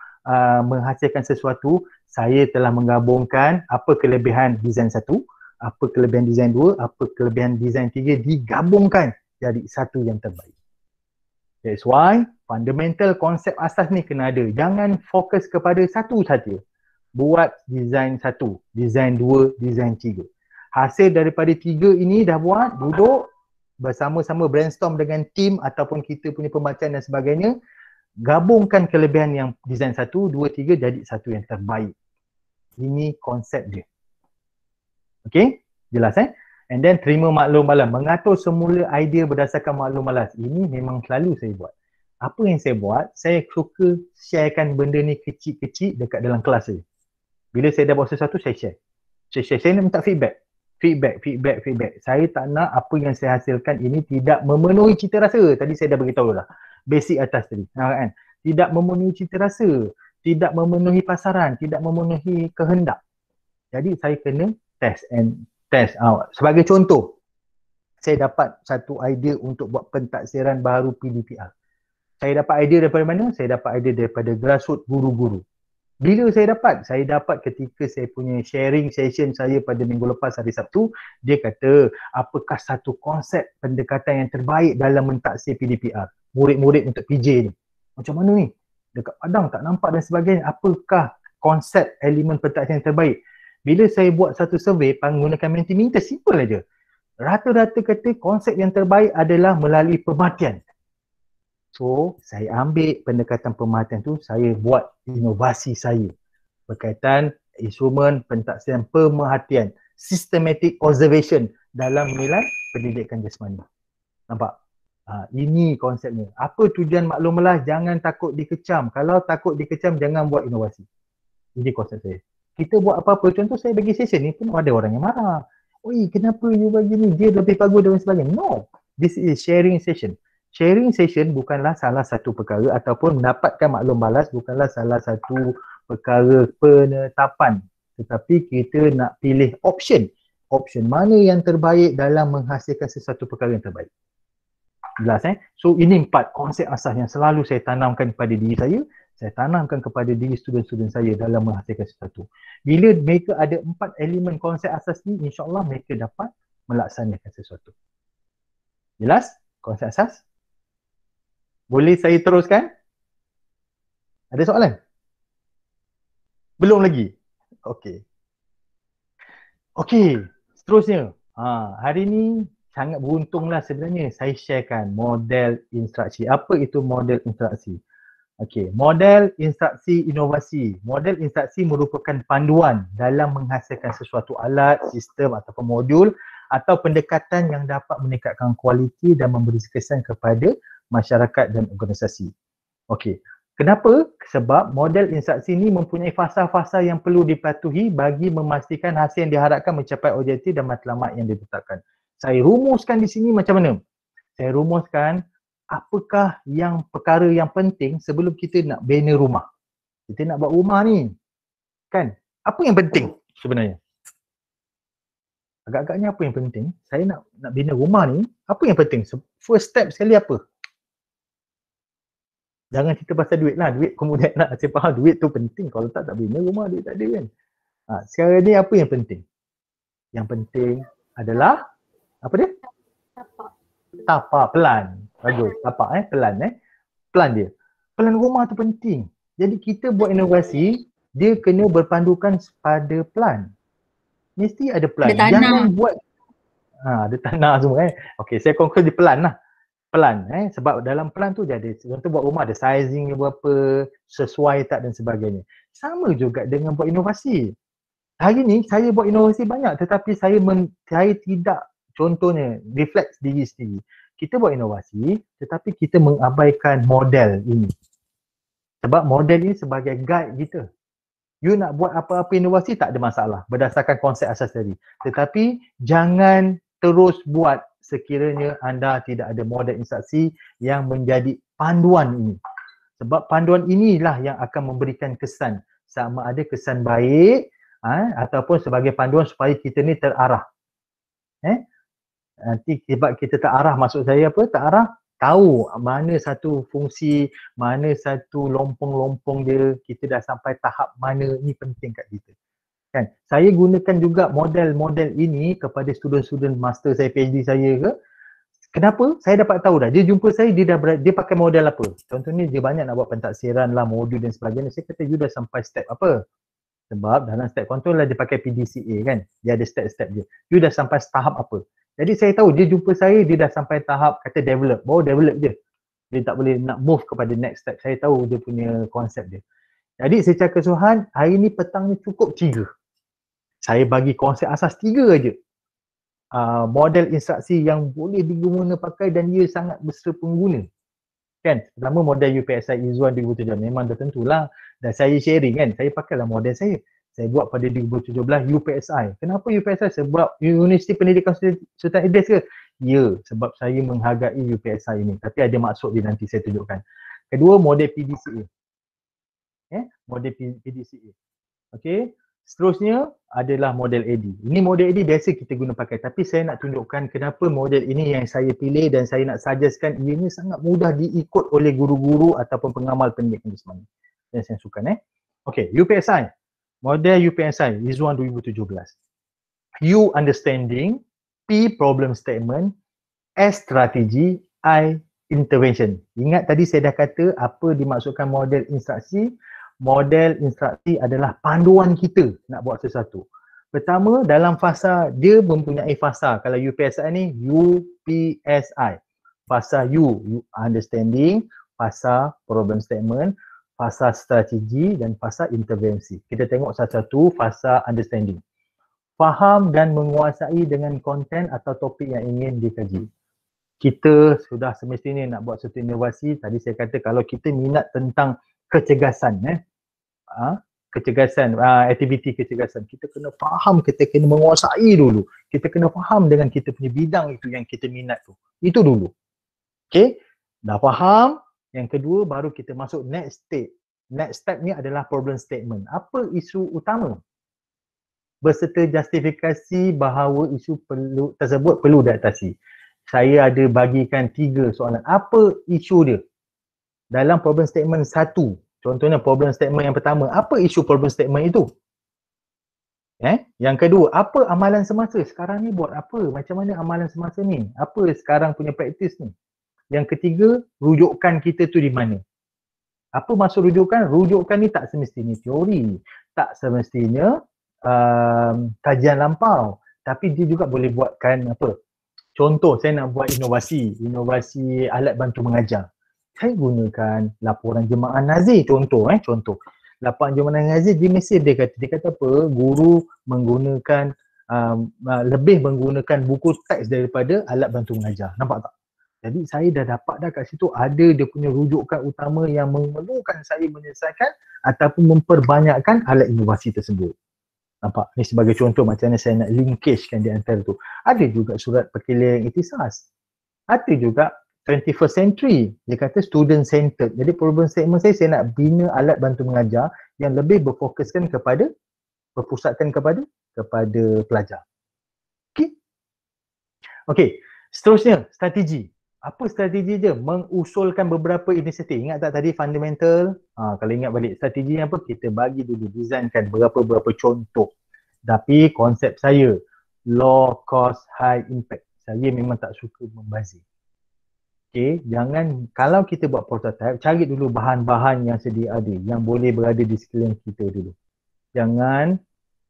Speaker 1: menghasilkan sesuatu, saya telah menggabungkan apa kelebihan design 1, apa kelebihan design 2, apa kelebihan design 3 digabungkan jadi satu yang terbaik. That's why fundamental konsep asas ni kena ada. Jangan fokus kepada satu saja. Buat design 1, design 2, design 3. Hasil daripada 3 ini dah buat, duduk bersama-sama brainstorm dengan tim ataupun kita punya pembacaan dan sebagainya. Gabungkan kelebihan yang design 1, 2, 3 jadi satu yang terbaik. Ini konsep dia. Okay? Jelas And then terima maklum malas. Mengatur semula idea berdasarkan maklum malas. Ini memang selalu saya buat. Apa yang saya buat, saya suka sharekan benda ni kecil-kecil dekat dalam kelas saya. Bila saya dah buat sesuatu, saya share. Saya nak minta feedback. Feedback. Saya tak nak apa yang saya hasilkan ini tidak memenuhi cita rasa. Tadi saya dah beritahu dah. Basic atas tadi. Kan? Tidak memenuhi cita rasa. Tidak memenuhi pasaran. Tidak memenuhi kehendak. Jadi saya kena test out. Sebagai contoh, saya dapat satu idea untuk buat pentaksiran baru PDPR. Saya dapat idea daripada mana? Saya dapat idea daripada grassroots guru-guru. Bila saya dapat ketika saya punya sharing session saya pada minggu lepas hari Sabtu, dia kata, apakah satu konsep pendekatan yang terbaik dalam mentaksir PDPR? Murid-murid untuk PJ ni. Macam mana ni? Dekat Padang tak nampak dan sebagainya. Apakah konsep elemen pentaksiran yang terbaik? Bila saya buat satu survey menggunakan Mentimeter, simple aja. Rata-rata kata konsep yang terbaik adalah melalui pemerhatian. So, saya ambil pendekatan pemerhatian tu, saya buat inovasi saya berkaitan instrumen pentaksiran pemerhatian, systematic observation dalam nilai pendidikan jasmani. Nampak? Ini konsepnya. Apa tujuan maklum malas? Jangan takut dikecam. Kalau takut dikecam, jangan buat inovasi. Ini konsep saya. Kita buat apa-apa, contoh saya bagi session ni pun ada orang yang marah. Oi, kenapa you bagi ni? Dia lebih bagus dan sebagainya. No, this is sharing session. Sharing session bukanlah salah satu perkara ataupun mendapatkan maklum malas bukanlah salah satu perkara penetapan. Tetapi kita nak pilih option option, mana yang terbaik dalam menghasilkan sesuatu perkara yang terbaik. Jelas So ini 4 konsep asas yang selalu saya tanamkan kepada diri saya tanamkan kepada diri student-student saya dalam menghasilkan sesuatu. Bila mereka ada 4 elemen konsep asas ni, insyaAllah mereka dapat melaksanakan sesuatu. Jelas konsep asas? Boleh saya teruskan? Ada soalan? Belum lagi? Okey. Okey, seterusnya. Hari ni sangat beruntunglah sebenarnya saya sharekan model instruksi. Apa itu model instruksi? Okey, model instruksi inovasi. Model instruksi merupakan panduan dalam menghasilkan sesuatu alat, sistem ataupun modul atau pendekatan yang dapat meningkatkan kualiti dan memberi kesan kepada masyarakat dan organisasi. Okey. Kenapa? Sebab model instruksi ini mempunyai fasa-fasa yang perlu dipatuhi bagi memastikan hasil yang diharapkan mencapai objektif dan matlamat yang ditetapkan. Saya rumuskan di sini macam mana? Saya rumuskan apakah yang perkara yang penting sebelum kita nak bina rumah. Kita nak buat rumah ni. Kan? Apa yang penting sebenarnya? Agak-agaknya apa yang penting? Saya nak bina rumah ni, apa yang penting? First step sekali apa? Jangan cerita pasal duit lah. Duit kemudian nak saya faham duit tu penting. Kalau tak bina rumah duit tak ada kan. Sekarang ni apa yang penting? Yang penting adalah apa dia? Tapak, plan. Bagus. Tapak plan Plan dia. Plan rumah tu penting. Jadi kita buat inovasi, dia kena berpandukan pada plan. Mesti ada plan. Jangan buat ada tanah semua Okey, saya conclude di plan lah. Plan sebab dalam plan tu dia ada contoh buat rumah ada sizing berapa, sesuai tak dan sebagainya. Sama juga dengan buat inovasi. Hari ni saya buat inovasi banyak tetapi saya tidak contohnya reflect diri sendiri. Kita buat inovasi tetapi kita mengabaikan model ini. Sebab model ini sebagai guide kita. You nak buat apa-apa inovasi tak ada masalah berdasarkan konsep asas tadi. Tetapi jangan terus buat sekiranya anda tidak ada model instruksi yang menjadi panduan ini. Sebab panduan inilah yang akan memberikan kesan. Sama ada kesan baik ataupun sebagai panduan supaya kita ni terarah. Nanti sebab kita terarah, maksud saya apa? Terarah, tahu mana satu fungsi, mana satu lompong-lompong dia, kita dah sampai tahap mana, ni penting kat kita. Kan? Saya gunakan juga model-model ini kepada student-student master saya, PhD saya ke. Kenapa? Saya dapat tahu dah. Dia jumpa saya, dia pakai model apa. Contohnya dia banyak nak buat pentaksiran lah, modul dan sebagainya. Saya kata, you dah sampai step apa? Sebab dalam step control lah dia pakai PDCA kan. Dia ada step-step dia. You dah sampai tahap apa? Jadi saya tahu dia jumpa saya, dia dah sampai tahap kata develop. Baru develop je. Dia tak boleh nak move kepada next step. Saya tahu dia punya konsep dia. Jadi secara keseluruhan, hari ni petang ni cukup 3. Saya bagi konsep asas 3 aja. Model instruksi yang boleh diguna pakai dan ia sangat besar pengguna. Kan? Pertama model UPSI Izzuan 2017 memang dah tentulah. Dan saya sharing kan, saya pakailah model saya. Saya buat pada 2017 UPSI. Kenapa UPSI? Sebab Universiti Pendidikan Sultan Idris ke? Ya, sebab saya menghargai UPSI ini. Tapi ada maksud dia nanti saya tunjukkan. Kedua, model PDCA. Model PDCA. Okey. Seterusnya adalah model AD. Ini model AD biasa kita guna pakai. Tapi saya nak tunjukkan kenapa model ini yang saya pilih dan saya nak suggestkan ianya sangat mudah diikut oleh guru-guru ataupun pengamal pendidikan di semuanya. Dan saya suka Okey, UPSI. Model UPSI, Izzuan 2017. U understanding, P problem statement, S strategi, I intervention. Ingat tadi saya dah kata apa dimaksudkan model instruksi. Model instruksi adalah panduan kita nak buat sesuatu. Pertama, dalam fasa, dia mempunyai fasa. Kalau UPSI ni, UPSI. Fasa U, understanding, fasa problem statement, fasa strategi dan fasa intervensi. Kita tengok satu-satu fasa understanding. Faham dan menguasai dengan konten atau topik yang ingin dikaji. Kita sudah semestinya nak buat satu inovasi. Tadi saya kata kalau kita minat tentang kecergasan, aktiviti kecergasan, kita kena faham, kita kena menguasai dulu. Kita kena faham dengan kita punya bidang itu yang kita minat tu. Itu dulu. Okay, dah faham. Yang kedua baru kita masuk next step. Next step ni adalah problem statement. Apa isu utama? berserta justifikasi bahawa isu tersebut perlu diatasi. Saya ada bagikan 3 soalan. Apa isu dia? Dalam problem statement 1, contohnya problem statement yang pertama, apa isu problem statement itu? Yang kedua, apa amalan semasa? Sekarang ni buat apa? Macam mana amalan semasa ni? Apa sekarang punya praktis ni? Yang ketiga, rujukan kita tu di mana? Apa maksud rujukan? Rujukan ni tak semestinya teori, tak semestinya kajian lampau, tapi dia juga boleh buatkan apa? Contoh, saya nak buat inovasi alat bantu mengajar. Saya gunakan laporan jemaah Nazir contoh. Laporan jemaah Nazir di Mesir dia kata apa? Guru menggunakan lebih menggunakan buku teks daripada alat bantu mengajar. Nampak tak? Jadi saya dah dapat kat situ ada dia punya rujukan utama yang memerlukan saya menyelesaikan ataupun memperbanyakkan alat inovasi tersebut. Nampak? Ni sebagai contoh macam mana saya nak linkagekan di antara tu. Ada juga surat perkeliling ikhtisas. Ada juga 21st century. Dia kata student centered. Jadi problem statement saya nak bina alat bantu mengajar yang lebih berfokuskan kepada, berpusatkan kepada pelajar. Okey. Seterusnya, strategi. Apa strategi dia? Mengusulkan beberapa inisiatif. Ingat tak tadi fundamental? Kalau ingat balik strategi apa? Kita bagi dulu, designkan beberapa contoh. Tapi konsep saya, low cost, high impact. Saya memang tak suka membazir. Okay, jangan, kalau kita buat prototype, cari dulu bahan-bahan yang sedia ada, yang boleh berada di sekeliling kita dulu. Jangan,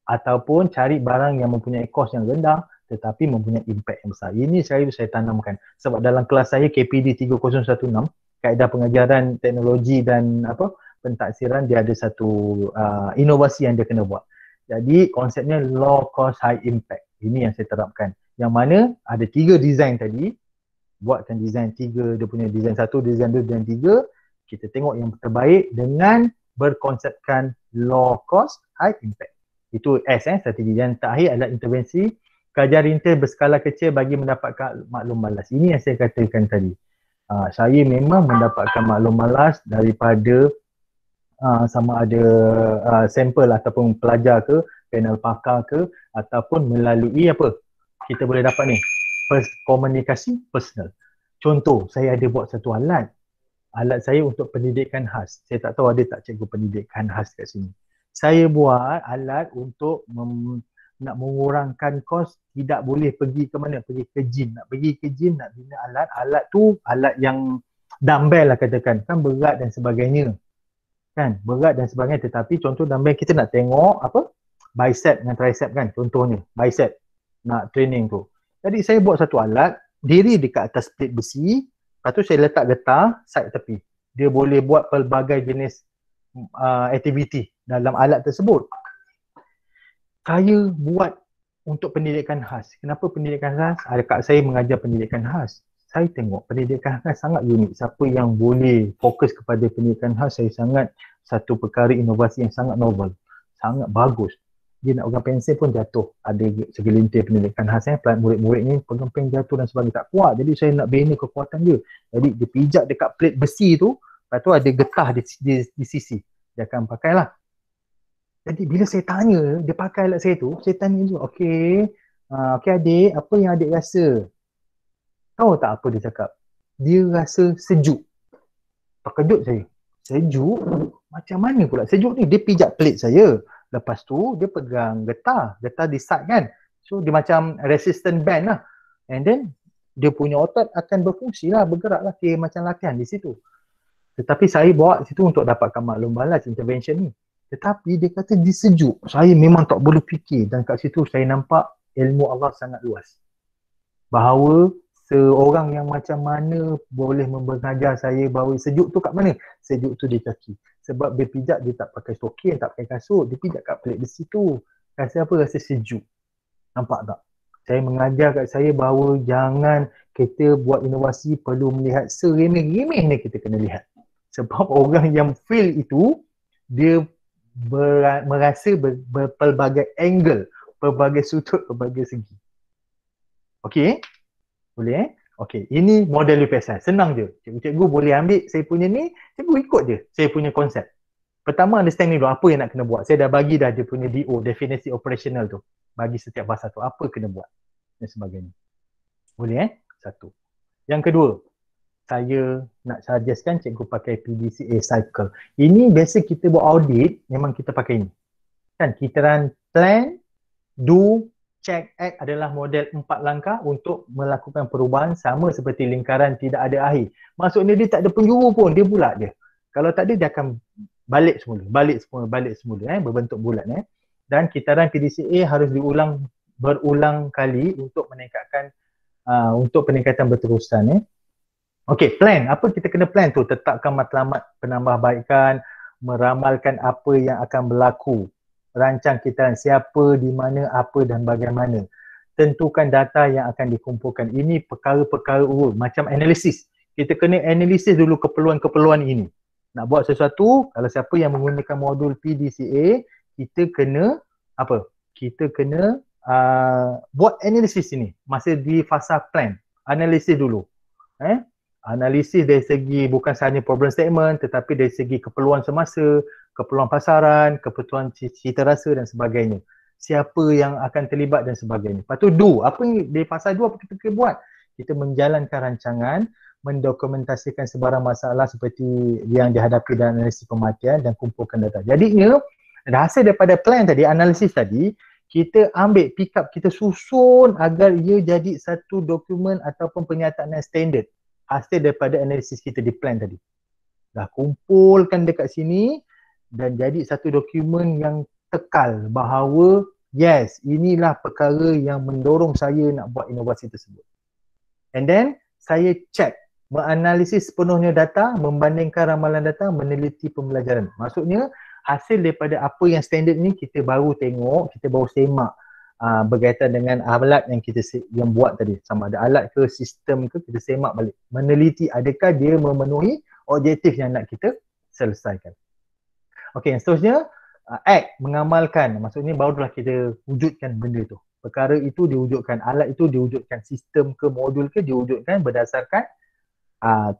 Speaker 1: ataupun cari barang yang mempunyai kos yang rendah, tetapi mempunyai impact yang besar. Ini saya tanamkan. Sebab dalam kelas saya KPD 3016, kaedah pengajaran teknologi dan pentaksiran, dia ada satu inovasi yang dia kena buat. Jadi konsepnya low cost high impact. Ini yang saya terapkan. Yang mana ada 3 design tadi. Buatkan design 3, dia punya design 1, design 2, design 3. Kita tengok yang terbaik dengan berkonsepkan low cost high impact. Itu S strategi. Yang terakhir adalah intervensi. Kajian rintis berskala kecil bagi mendapatkan maklum balas. Ini yang saya katakan tadi. Saya memang mendapatkan maklum balas daripada sama ada sampel ataupun pelajar ke, panel pakar ke, ataupun melalui apa? Kita boleh dapat ni, komunikasi personal. Contoh, saya ada buat satu alat. Alat saya untuk pendidikan khas. Saya tak tahu ada tak cikgu pendidikan khas kat sini. Saya buat alat untuk nak mengurangkan kos, tidak boleh pergi ke mana? Pergi ke gym. Nak pergi ke gym, nak bina alat. Alat tu, alat yang dumbbell lah katakan. Kan berat dan sebagainya. Kan? Berat dan sebagainya. Tetapi contoh dumbbell kita nak tengok apa? Bicep dengan tricep kan? Contohnya. Bicep. Nak training tu. Jadi saya buat satu alat, diri dekat atas plate besi. Lepas tu saya letak getah side tepi. Dia boleh buat pelbagai jenis aktiviti dalam alat tersebut. Saya buat untuk pendidikan khas. Kenapa pendidikan khas? Kak saya mengajar pendidikan khas. Saya tengok pendidikan khas sangat unik. Siapa yang boleh fokus kepada pendidikan khas, saya sangat satu perkara inovasi yang sangat novel. Sangat bagus. Dia nak pegang pensel pun jatuh. Ada segelintir pendidikan khas. Murid-murid ni pegang pen jatuh dan sebagainya. Tak kuat. Jadi saya nak bina kekuatan dia. Jadi dia pijak dekat plate besi tu. Lepas tu ada getah di sisi. Dia akan pakailah. Jadi bila saya tanya, dia pakai alat saya tu, saya tanya juga, okey adik, apa yang adik rasa? Tahu tak apa dia cakap? Dia rasa sejuk. Terkejut saya. Sejuk? Macam mana pula sejuk ni? Dia pijak plate saya. Lepas tu, dia pegang getah di side kan. So, dia macam resistant band lah. And then, dia punya otot akan berfungsi lah, bergerak lah, kira macam latihan di situ. Tetapi saya bawa situ untuk dapatkan maklum balas intervention ni. Tetapi dia kata dia sejuk. Saya memang tak boleh fikir. Dan kat situ saya nampak ilmu Allah sangat luas. Bahawa seorang yang macam mana boleh mengajar saya bahawa sejuk tu kat mana? Sejuk tu di kaki. Sebab dia pijak, dia tak pakai stokin, tak pakai kasut. Dia pijak kat plate besi tu. Rasa apa? Rasa sejuk. Nampak tak? Saya mengajar kat saya bahawa jangan kita buat inovasi perlu melihat seremeh-remehnya kita kena lihat. Sebab orang yang fail itu, dia merasa berpelbagai angle, pelbagai sudut, pelbagai segi. Okey? Boleh Okey, ini model UPSI. Senang je. Cikgu boleh ambil saya punya ni, cikgu ikut je saya punya konsep. Pertama understand dulu apa yang nak kena buat. Saya dah bagi dah dia punya DO, definisi operational tu. Bagi setiap bahasa tu apa kena buat dan sebagainya. Boleh Satu. Yang kedua, saya nak suggestkan cikgu pakai PDCA cycle. Ini biasa kita buat audit, memang kita pakai ini. Kan kita run plan, do, check, act adalah model 4 langkah untuk melakukan perubahan sama seperti lingkaran tidak ada akhir. Maksudnya dia tak ada penjuru pun, dia bulat je. Kalau tak ada, dia akan balik semula, berbentuk bulat. Dan kitaran PDCA harus berulang kali untuk meningkatkan untuk peningkatan berterusan. Okey, plan. Apa kita kena plan tu? Tetapkan matlamat penambahbaikan, meramalkan apa yang akan berlaku, rancang kitaran siapa, di mana, apa dan bagaimana. Tentukan data yang akan dikumpulkan. Ini perkara-perkara macam analisis. Kita kena analisis dulu keperluan-keperluan ini. Nak buat sesuatu, kalau siapa yang menggunakan modul PDCA, kita kena apa? Kita kena buat analisis ini masa di fasa plan. Analisis dulu. Analisis dari segi bukan sahaja problem statement tetapi dari segi keperluan semasa, keperluan pasaran, keperluan cita rasa dan sebagainya. Siapa yang akan terlibat dan sebagainya. Lepas tu do. Apa yang di fasa 2 apa kita kena buat? Kita menjalankan rancangan, mendokumentasikan sebarang masalah seperti yang dihadapi dalam analisis pemakaian dan kumpulkan data. Jadinya, hasil daripada plan tadi, analisis tadi, kita ambil pick up, kita susun agar ia jadi satu dokumen ataupun pernyataan yang standard. Hasil daripada analisis kita di plan tadi. Dah kumpulkan dekat sini dan jadi satu dokumen yang tekal bahawa yes, inilah perkara yang mendorong saya nak buat inovasi tersebut. And then, saya check, menganalisis sepenuhnya data, membandingkan ramalan data, meneliti pembelajaran. Maksudnya, hasil daripada apa yang standard ni kita baru tengok, kita baru semak berkaitan dengan alat yang kita yang buat tadi. Sama ada alat ke, sistem ke, kita semak balik. Meneliti adakah dia memenuhi objektif yang nak kita selesaikan. Okey, yang seterusnya, act, mengamalkan. Maksudnya barulah kita wujudkan benda tu. Perkara itu diwujudkan, alat itu diwujudkan, sistem ke, modul ke diwujudkan berdasarkan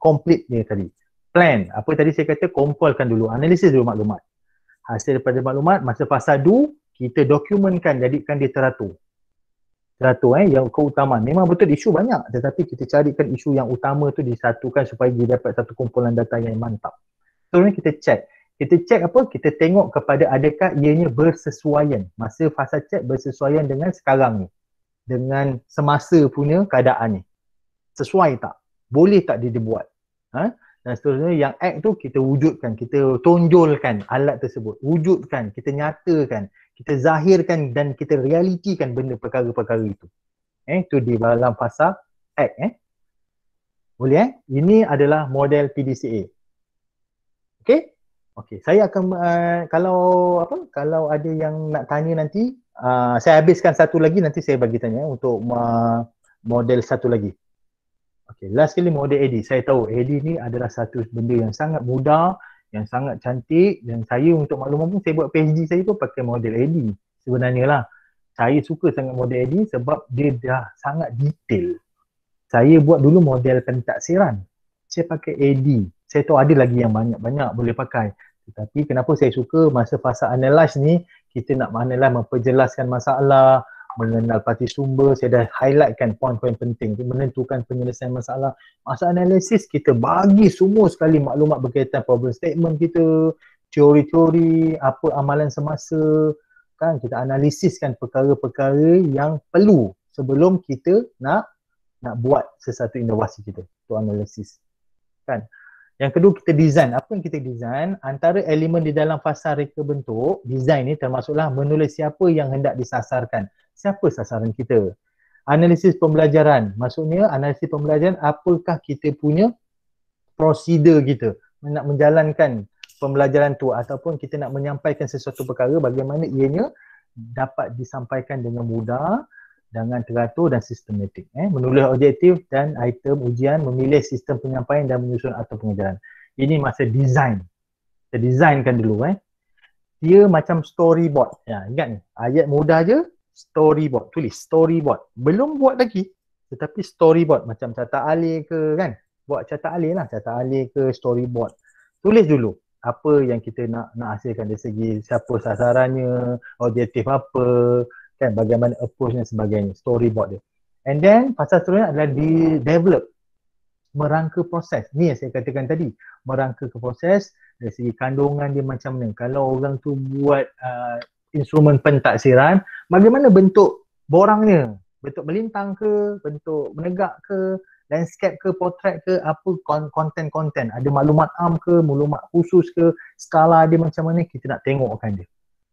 Speaker 1: complete dia tadi. Plan, apa tadi saya kata, kumpulkan dulu, analisis dulu maklumat. Hasil daripada maklumat, masa fasa 2, kita dokumenkan, jadikan dia teratur. Yang keutamaan. Memang betul isu banyak, tetapi kita carikan isu yang utama tu disatukan supaya dia dapat satu kumpulan data yang mantap. Seterusnya kita check. Kita check apa? Kita tengok kepada adakah ianya bersesuaian. Masa fasa check bersesuaian dengan sekarang ni. Dengan semasa punya keadaan ni. Sesuai tak? Boleh tak dia dibuat? Dan seterusnya yang act tu kita wujudkan, kita tonjolkan alat tersebut. Wujudkan, kita nyatakan, kita zahirkan dan kita realitikan benda perkara-perkara itu. Itu di dalam fasa act. Boleh Ini adalah model PDCA. Okey? Okey, saya akan kalau ada yang nak tanya nanti, saya habiskan satu lagi, nanti saya bagi tanya untuk model satu lagi. Okay, last kali model AD. Saya tahu AD ni adalah satu benda yang sangat mudah, yang sangat cantik, dan saya untuk makluman pun saya buat PhD saya tu pakai model AD. Sebenarnya lah, saya suka sangat model AD sebab dia dah sangat detail. Saya buat dulu model pentaksiran. Saya pakai AD. Saya tahu ada lagi yang banyak-banyak boleh pakai. Tetapi kenapa saya suka masa fasa analyze ni, kita nak analyze, memperjelaskan masalah, mengenal parti sumber, saya dah highlightkan poin-poin penting, menentukan penyelesaian masalah. Masa analisis kita bagi semua sekali maklumat berkaitan problem statement kita, teori-teori, apa amalan semasa, kan kita analisiskan perkara-perkara yang perlu sebelum kita nak buat sesuatu inovasi kita. Itu analisis. Kan? Yang kedua kita design. Apa yang kita design? Antara elemen di dalam fasa reka bentuk, design ni termasuklah menulis siapa yang hendak disasarkan. Siapa sasaran kita? Analisis pembelajaran. Maksudnya analisis pembelajaran apakah kita punya prosedur kita nak menjalankan pembelajaran tu ataupun kita nak menyampaikan sesuatu perkara bagaimana ianya dapat disampaikan dengan mudah, dengan teratur dan sistematik. Menulis objektif dan item ujian, memilih sistem penyampaian dan menyusun atau pengajaran. Ini masa design. Kita designkan dulu. Dia macam storyboard. Ya, ingat ni, ayat mudah je. Storyboard, tulis storyboard. Belum buat lagi, tetapi storyboard macam catat alih ke kan. Buat catat alih lah, catat alih ke storyboard. Tulis dulu. apa yang kita nak hasilkan dari segi siapa sasarannya, objektif apa, kan, bagaimana approach dan sebagainya, storyboard dia. And then fasa seterusnya adalah di develop, merangka proses. Ni yang saya katakan tadi, merangka ke proses dari segi kandungan dia macam mana. Kalau orang tu buat instrumen pentaksiran, bagaimana bentuk borangnya, bentuk melintang ke, bentuk menegak ke, landscape ke, portrait ke, apa konten-konten, ada maklumat am ke, maklumat khusus ke, skala dia macam mana, kita nak tengokkan dia.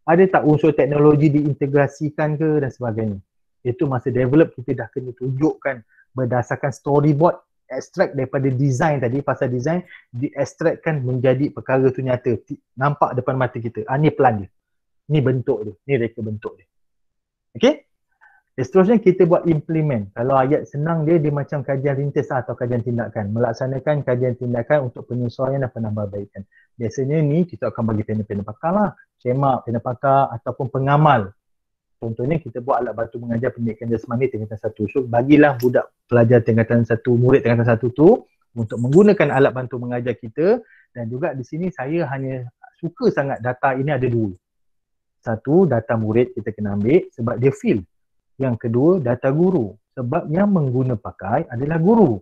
Speaker 1: Ada tak unsur teknologi diintegrasikan ke dan sebagainya. Itu masa develop kita dah kena tunjukkan berdasarkan storyboard, extract daripada design tadi, pasal design di-extractkan menjadi perkara tu nyata, nampak depan mata kita. Ni plan dia, ni bentuk dia, ni reka bentuk dia. Okay? Seterusnya kita buat implement. Kalau ayat senang dia macam kajian rintis atau kajian tindakan. Melaksanakan kajian tindakan untuk penyesuaian dan penambahbaikan. Biasanya ni kita akan bagi pena-pena pakar lah. Semak, pena pakar ataupun pengamal. Contohnya kita buat alat bantu mengajar pendidikan jasmani tingkatan 1. So bagilah budak pelajar tingkatan 1, murid tingkatan 1 tu untuk menggunakan alat bantu mengajar kita. Dan juga di sini saya hanya suka sangat data ini ada 2. Satu, data murid kita kena ambil sebab dia feel. Yang kedua, data guru. Sebab yang mengguna pakai adalah guru.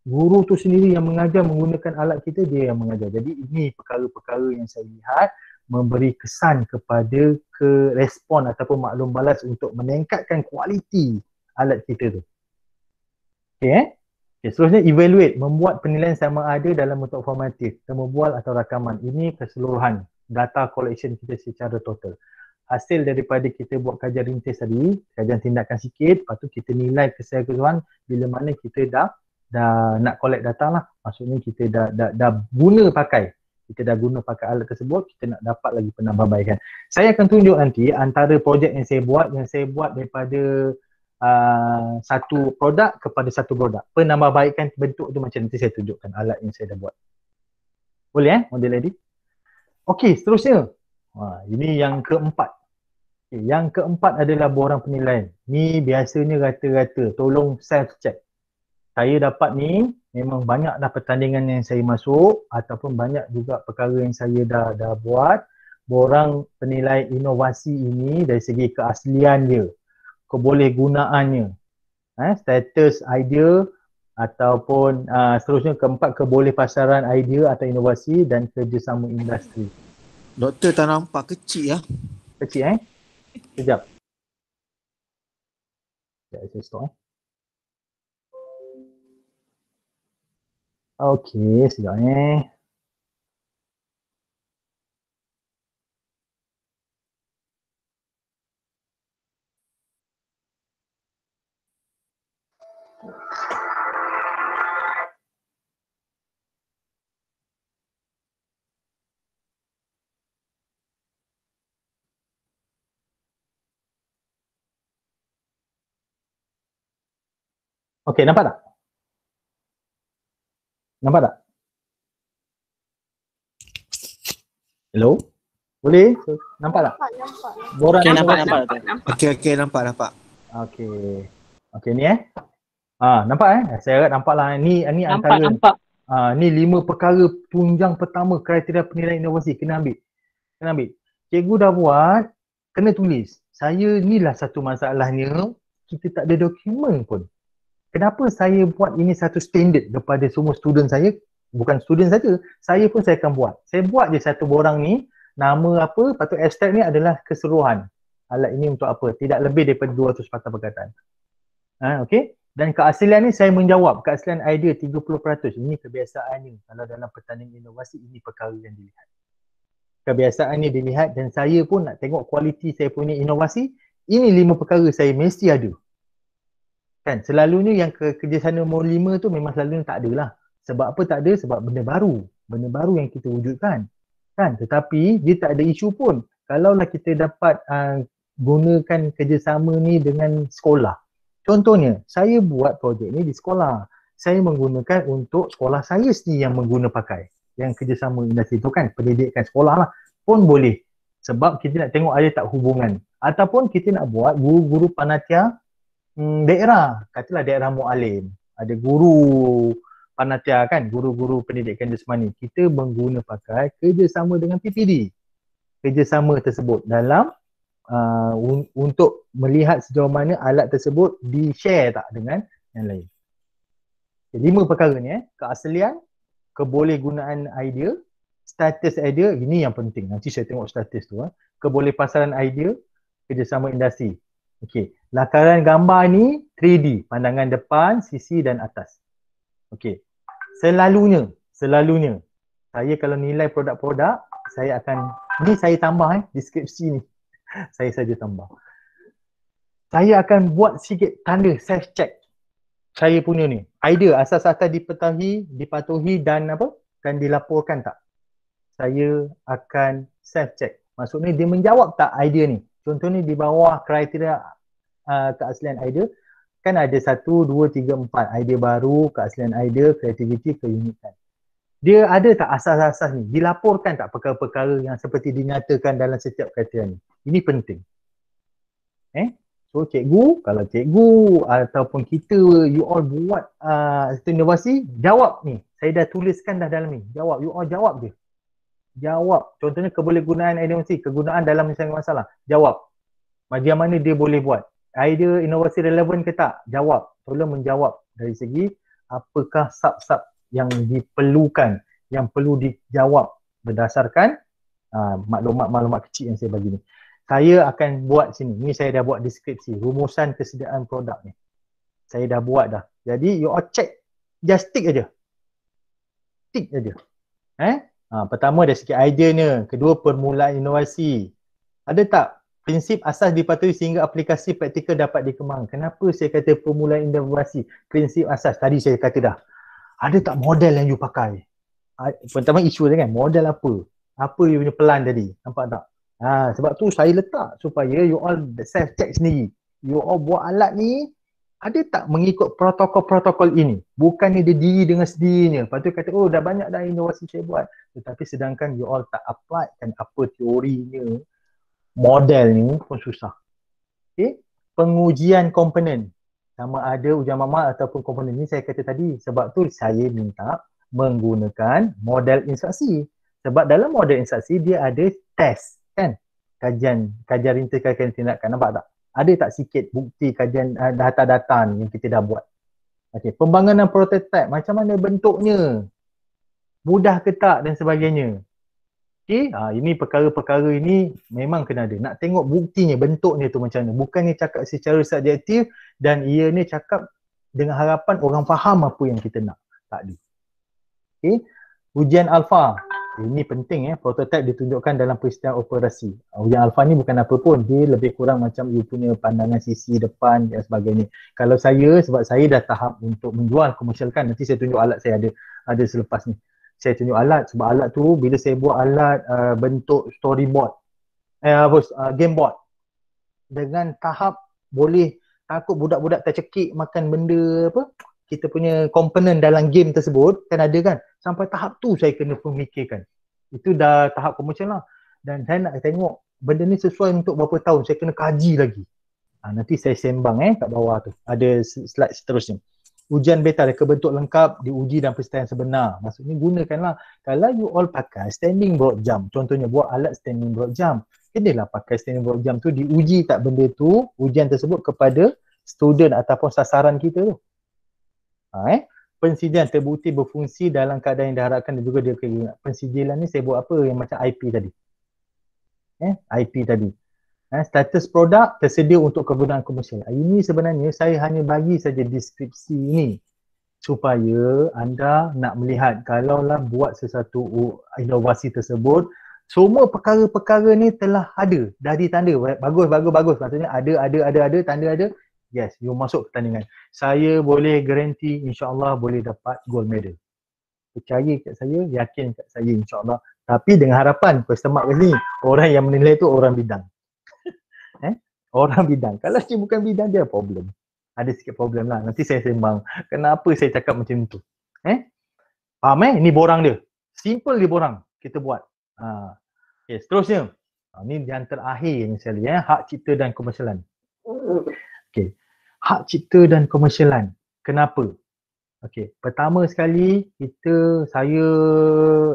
Speaker 1: Guru tu sendiri yang mengajar menggunakan alat kita, dia yang mengajar. Jadi ini perkara-perkara yang saya lihat memberi kesan kepada respon ataupun maklum balas untuk meningkatkan kualiti alat kita tu. Okay, seterusnya evaluate, membuat penilaian sama ada dalam bentuk formatif, temubual atau rakaman. Ini keseluruhan data collection kita secara total. Hasil daripada kita buat kajian rintis tadi, kajian tindakan sikit, lepas tu kita nilai keseluruhan bila mana kita dah nak collect data lah. Maksudnya kita dah guna pakai. Kita dah guna pakai alat tersebut, kita nak dapat lagi penambahbaikan. Saya akan tunjuk nanti antara projek yang saya buat daripada satu produk kepada satu produk. Penambahbaikan bentuk tu macam nanti saya tunjukkan alat yang saya dah buat. Boleh model lady? Okey, seterusnya. Ini yang keempat. Yang keempat adalah borang penilaian. Ni biasanya rata-rata, tolong self check. Saya dapat ni memang banyak dah pertandingan yang saya masuk ataupun banyak juga perkara yang saya dah buat. Borang penilaian inovasi ini dari segi keaslian dia, kebolehgunaannya, status idea ataupun seterusnya keempat kebolehpasaran idea atau inovasi dan kerjasama industri.
Speaker 3: Doktor tak nampak kecil ya.
Speaker 1: Kecil Sekejap. Saya stop Okey, sekejap Okey, nampak tak? Nampak tak? Hello? Boleh? Nampak tak?
Speaker 2: Nampak.
Speaker 1: Borang
Speaker 3: Okey,
Speaker 1: nampak.
Speaker 3: Okey, nampak.
Speaker 1: Okey ni nampak Saya harap nampak lah. Ni antara
Speaker 4: Nampak.
Speaker 1: Ni 5 perkara tunjang pertama kriteria penilaian inovasi. Kena ambil. Cikgu dah buat, kena tulis. Saya inilah satu masalahnya, kita tak ada dokumen pun. Kenapa saya buat ini satu standard kepada semua student saya? Bukan student saja, saya pun saya akan buat. Saya buat je satu borang ni, nama apa, lepas tu abstract ni adalah keseluruhan. Alat ini untuk apa? Tidak lebih daripada 200 patah perkataan. Okey. Dan keaslian ni saya menjawab, keaslian idea 30%. Ini kebiasaannya. Kalau dalam pertandingan inovasi, ini perkara yang dilihat. Kebiasaan ni dilihat dan saya pun nak tengok kualiti saya punya inovasi. Ini 5 perkara saya mesti ada. Kan, selalunya yang kerjasama nombor 5 tu memang selalunya tak ada lah. Sebab apa tak ada? Sebab benda baru yang kita wujudkan. Kan, tetapi dia tak ada isu pun. Kalaulah kita dapat gunakan kerjasama ni dengan sekolah. Contohnya, saya buat projek ni di sekolah. Saya menggunakan untuk sekolah saya sendiri yang mengguna pakai. Yang kerjasama industri tu kan, pendidikan sekolah lah pun boleh. Sebab kita nak tengok ada tak hubungan. Ataupun kita nak buat guru-guru panitia daerah, katalah daerah Mualim, ada guru panitia kan, guru-guru pendidikan jasmani. Kita pakai kerjasama dengan PPD. Kerjasama tersebut dalam untuk melihat sejauh mana alat tersebut di-share tak dengan yang lain. 5 perkara ni keaslian, kebolehgunaan idea, status idea, ini yang penting. Nanti saya tengok status tu. Kebolehpasaran idea, kerjasama industri. Okey, lakaran gambar ni 3D, pandangan depan, sisi dan atas. Okey. Selalunya saya kalau nilai produk-produk, saya akan, ni saya tambah deskripsi ni. Saya saja tambah. Saya akan buat sikit tanda self check. Saya punya ni, idea asas-asas dipatuhi dan dan dilaporkan tak? Saya akan self check. Maksudnya dia menjawab tak idea ni? Contohnya di bawah kriteria keaslian idea kan ada 1, 2, 3, 4 idea baru, keaslian idea, kreativiti, keunikan. Dia ada tak asas-asas ni? Dilaporkan tak perkara-perkara yang seperti dinyatakan dalam setiap kriteria ni? Ini penting. So cikgu, kalau cikgu ataupun kita, you all buat inovasi, jawab ni. Saya dah tuliskan dah dalam ni. Jawab, you all jawab je. Jawab. Contohnya kebolehgunaan inovasi, kegunaan dalam menyelesaikan masalah. Jawab. Bagaimana dia boleh buat? Idea inovasi relevan ke tak? Jawab. Tolong menjawab dari segi apakah sub-sub yang diperlukan, yang perlu dijawab berdasarkan maklumat-maklumat kecil yang saya bagi ni. Saya akan buat sini. Ni saya dah buat deskripsi, rumusan kesediaan produk ni. Saya dah buat dah. Jadi you all check, just tick aja. Tick aja. Pertama dari segi idea-nya, kedua permulaan inovasi. Ada tak prinsip asas dipatuhi sehingga aplikasi praktikal dapat dikembangkan? Kenapa saya kata permulaan inovasi? Prinsip asas tadi saya kata dah. Ada tak model yang you pakai? Pertama isu dia kan, model apa? Apa you punya plan tadi? Nampak tak? Sebab tu saya letak supaya you all self check sendiri. You all buat alat ni, ada tak mengikut protokol-protokol ini? Bukannya dia diri dengan sendirinya. Lepas tu kata, oh dah banyak dah inovasi saya buat. Tetapi sedangkan you all tak apply kan apa teorinya, model ni pun susah. Okay? Pengujian komponen. Sama ada ujian mamal ataupun komponen ni saya kata tadi. Sebab tu saya minta menggunakan model instruksi. Sebab dalam model instruksi dia ada test kan. Kajian rintis tindakan. Nampak tak? Ada tak sikit bukti kajian data-data ni yang kita dah buat. Okay. Pembangunan prototype. Macam mana bentuknya? Mudah ke tak dan sebagainya. Okay, ini perkara-perkara ini memang kena ada. Nak tengok buktinya, bentuknya tu macam mana. Bukannya cakap secara subjektif dan ia ni cakap dengan harapan orang faham apa yang kita nak. Tak ada. Okay, ujian alfa. Ini penting prototype ditunjukkan dalam peristiwa operasi. Ujian alfa ni bukan apa pun. Dia lebih kurang macam you punya pandangan sisi depan dan sebagainya. Kalau saya, sebab saya dah tahap untuk menjual komersialkan, nanti saya tunjuk alat saya ada selepas ni. Saya tunjuk alat sebab alat tu bila saya buat alat bentuk storyboard game board dengan tahap boleh takut budak-budak tercekik makan benda kita punya komponen dalam game tersebut kan ada kan, sampai tahap tu saya kena memikirkan. Itu dah tahap komersial lah, dan saya nak tengok benda ni sesuai untuk berapa tahun, saya kena kaji lagi. Nanti saya sembang kat bawah tu ada slide seterusnya. Ujian beta reka bentuk lengkap diuji dan persediaan sebenar. Maksudnya gunakanlah, kalau you all pakai standing broad jump, contohnya buat alat standing broad jump, kenalah pakai standing broad jump tu, diuji tak benda tu, ujian tersebut kepada student ataupun sasaran kita tu. Pensijilan terbukti berfungsi dalam keadaan yang diharapkan dan juga dia kena. Pensijilan ni saya buat apa yang macam IP tadi. IP tadi. Status produk tersedia untuk kegunaan komersial. Ini sebenarnya saya hanya bagi saja deskripsi ini supaya anda nak melihat kalaulah buat sesuatu inovasi tersebut, semua perkara-perkara ni telah ada, dah ditanda. Bagus. Maksudnya ada, tanda ada. Yes, you masuk pertandingan. Saya boleh garanti insya-Allah boleh dapat gold medal. Percaya kat saya, yakin kat saya insya-Allah. Tapi dengan harapan customer kat sini, orang yang menilai tu orang bidang. Orang bidang. Kalau dia bukan bidang, dia problem. Ada sikit problem lah. Nanti saya sembang. Kenapa saya cakap macam tu? Faham Ini borang dia. Simple dia borang. Kita buat. Okay, seterusnya. Ini yang terakhir yang saya lihat. Hak cipta dan komersialan. Okay. Hak cipta dan komersialan. Kenapa? Okey, pertama sekali saya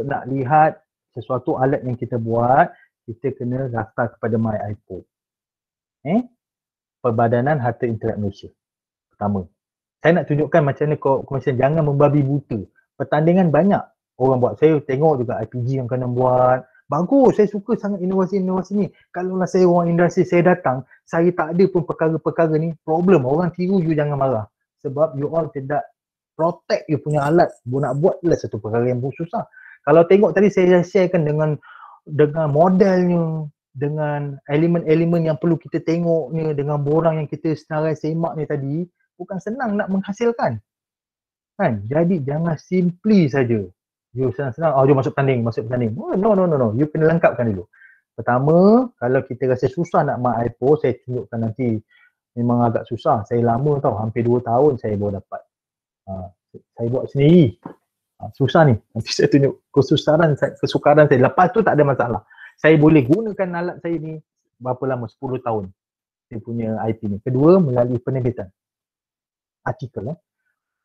Speaker 1: nak lihat sesuatu alat yang kita buat, kita kena daftar kepada MyIPO. Perbadanan Harta Internet Malaysia. Pertama. Saya nak tunjukkan macam mana komersial, jangan membabi buta. Pertandingan banyak orang buat. Saya tengok juga IPG yang kena buat. Bagus, saya suka sangat inovasi-inovasi ni. Kalaulah saya orang industri, saya datang, saya tak ada pun perkara-perkara ni, problem. Orang tiru, you jangan marah. Sebab you all tidak protect you punya alat. Nak buat lah satu perkara yang susah. Kalau tengok tadi saya sharekan dengan modelnya, dengan elemen-elemen yang perlu kita tengok ni, dengan borang yang kita senarai semak ni tadi, bukan senang nak menghasilkan. Kan? Jadi jangan simply saja. You senang-senang, jom masuk tanding. Oh, no. You kena lengkapkan dulu. Pertama, kalau kita rasa susah nak MyIPO, saya tunjukkan nanti memang agak susah. Saya lama tau, hampir 2 tahun saya baru dapat. Saya buat sendiri. Susah ni. Nanti saya tunjuk kesukaran saya. Lepas tu tak ada masalah. Saya boleh gunakan alat saya ni berapa lama? 10 tahun. Saya punya IP ni. Kedua, melalui penerbitan. Artikel.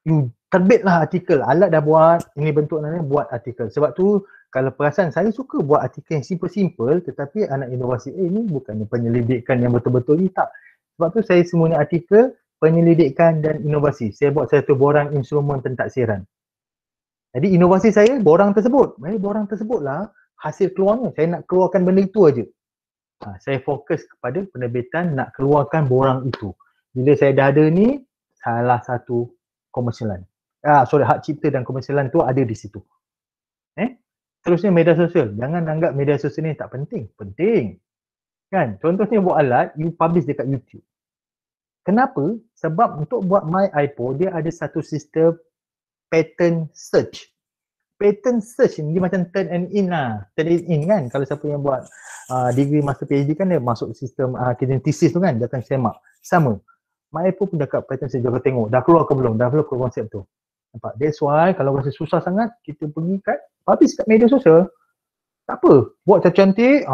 Speaker 1: You terbitlah artikel. Alat dah buat. Ini bentuk namanya buat artikel. Sebab tu, kalau perasan saya suka buat artikel yang simple-simple, tetapi anak inovasi ni bukannya penyelidikan yang betul-betul ni, tak. Sebab tu saya semuanya artikel penyelidikan dan inovasi. Saya buat satu borang instrumen pentaksiran. Jadi inovasi saya borang tersebut. Borang tersebutlah hasil keluarnya. Saya nak keluarkan benda itu aja. Saya fokus kepada penerbitan nak keluarkan borang itu. Bila saya dah ada ni, salah satu komersialan. Hak cipta dan komersialan tu ada di situ. Terusnya media sosial. Jangan anggap media sosial ni tak penting. Penting. Kan? Contohnya buat alat, you publish dekat YouTube. Kenapa? Sebab untuk buat MyIPO, dia ada satu sistem pattern search. Pattern search ni dia macam turn and in lah. Turn and in kan? Kalau siapa yang buat degree master PhD kan dia masuk sistem thesis tu kan, dia akan semak. Sama. MyIPO pun dekat pattern search, dia akan tengok dah keluar ke belum, dah keluar ke konsep tu. Nampak? That's why kalau rasa susah sangat, kita pergi publish kat media sosial. Tak apa. Buat cantik,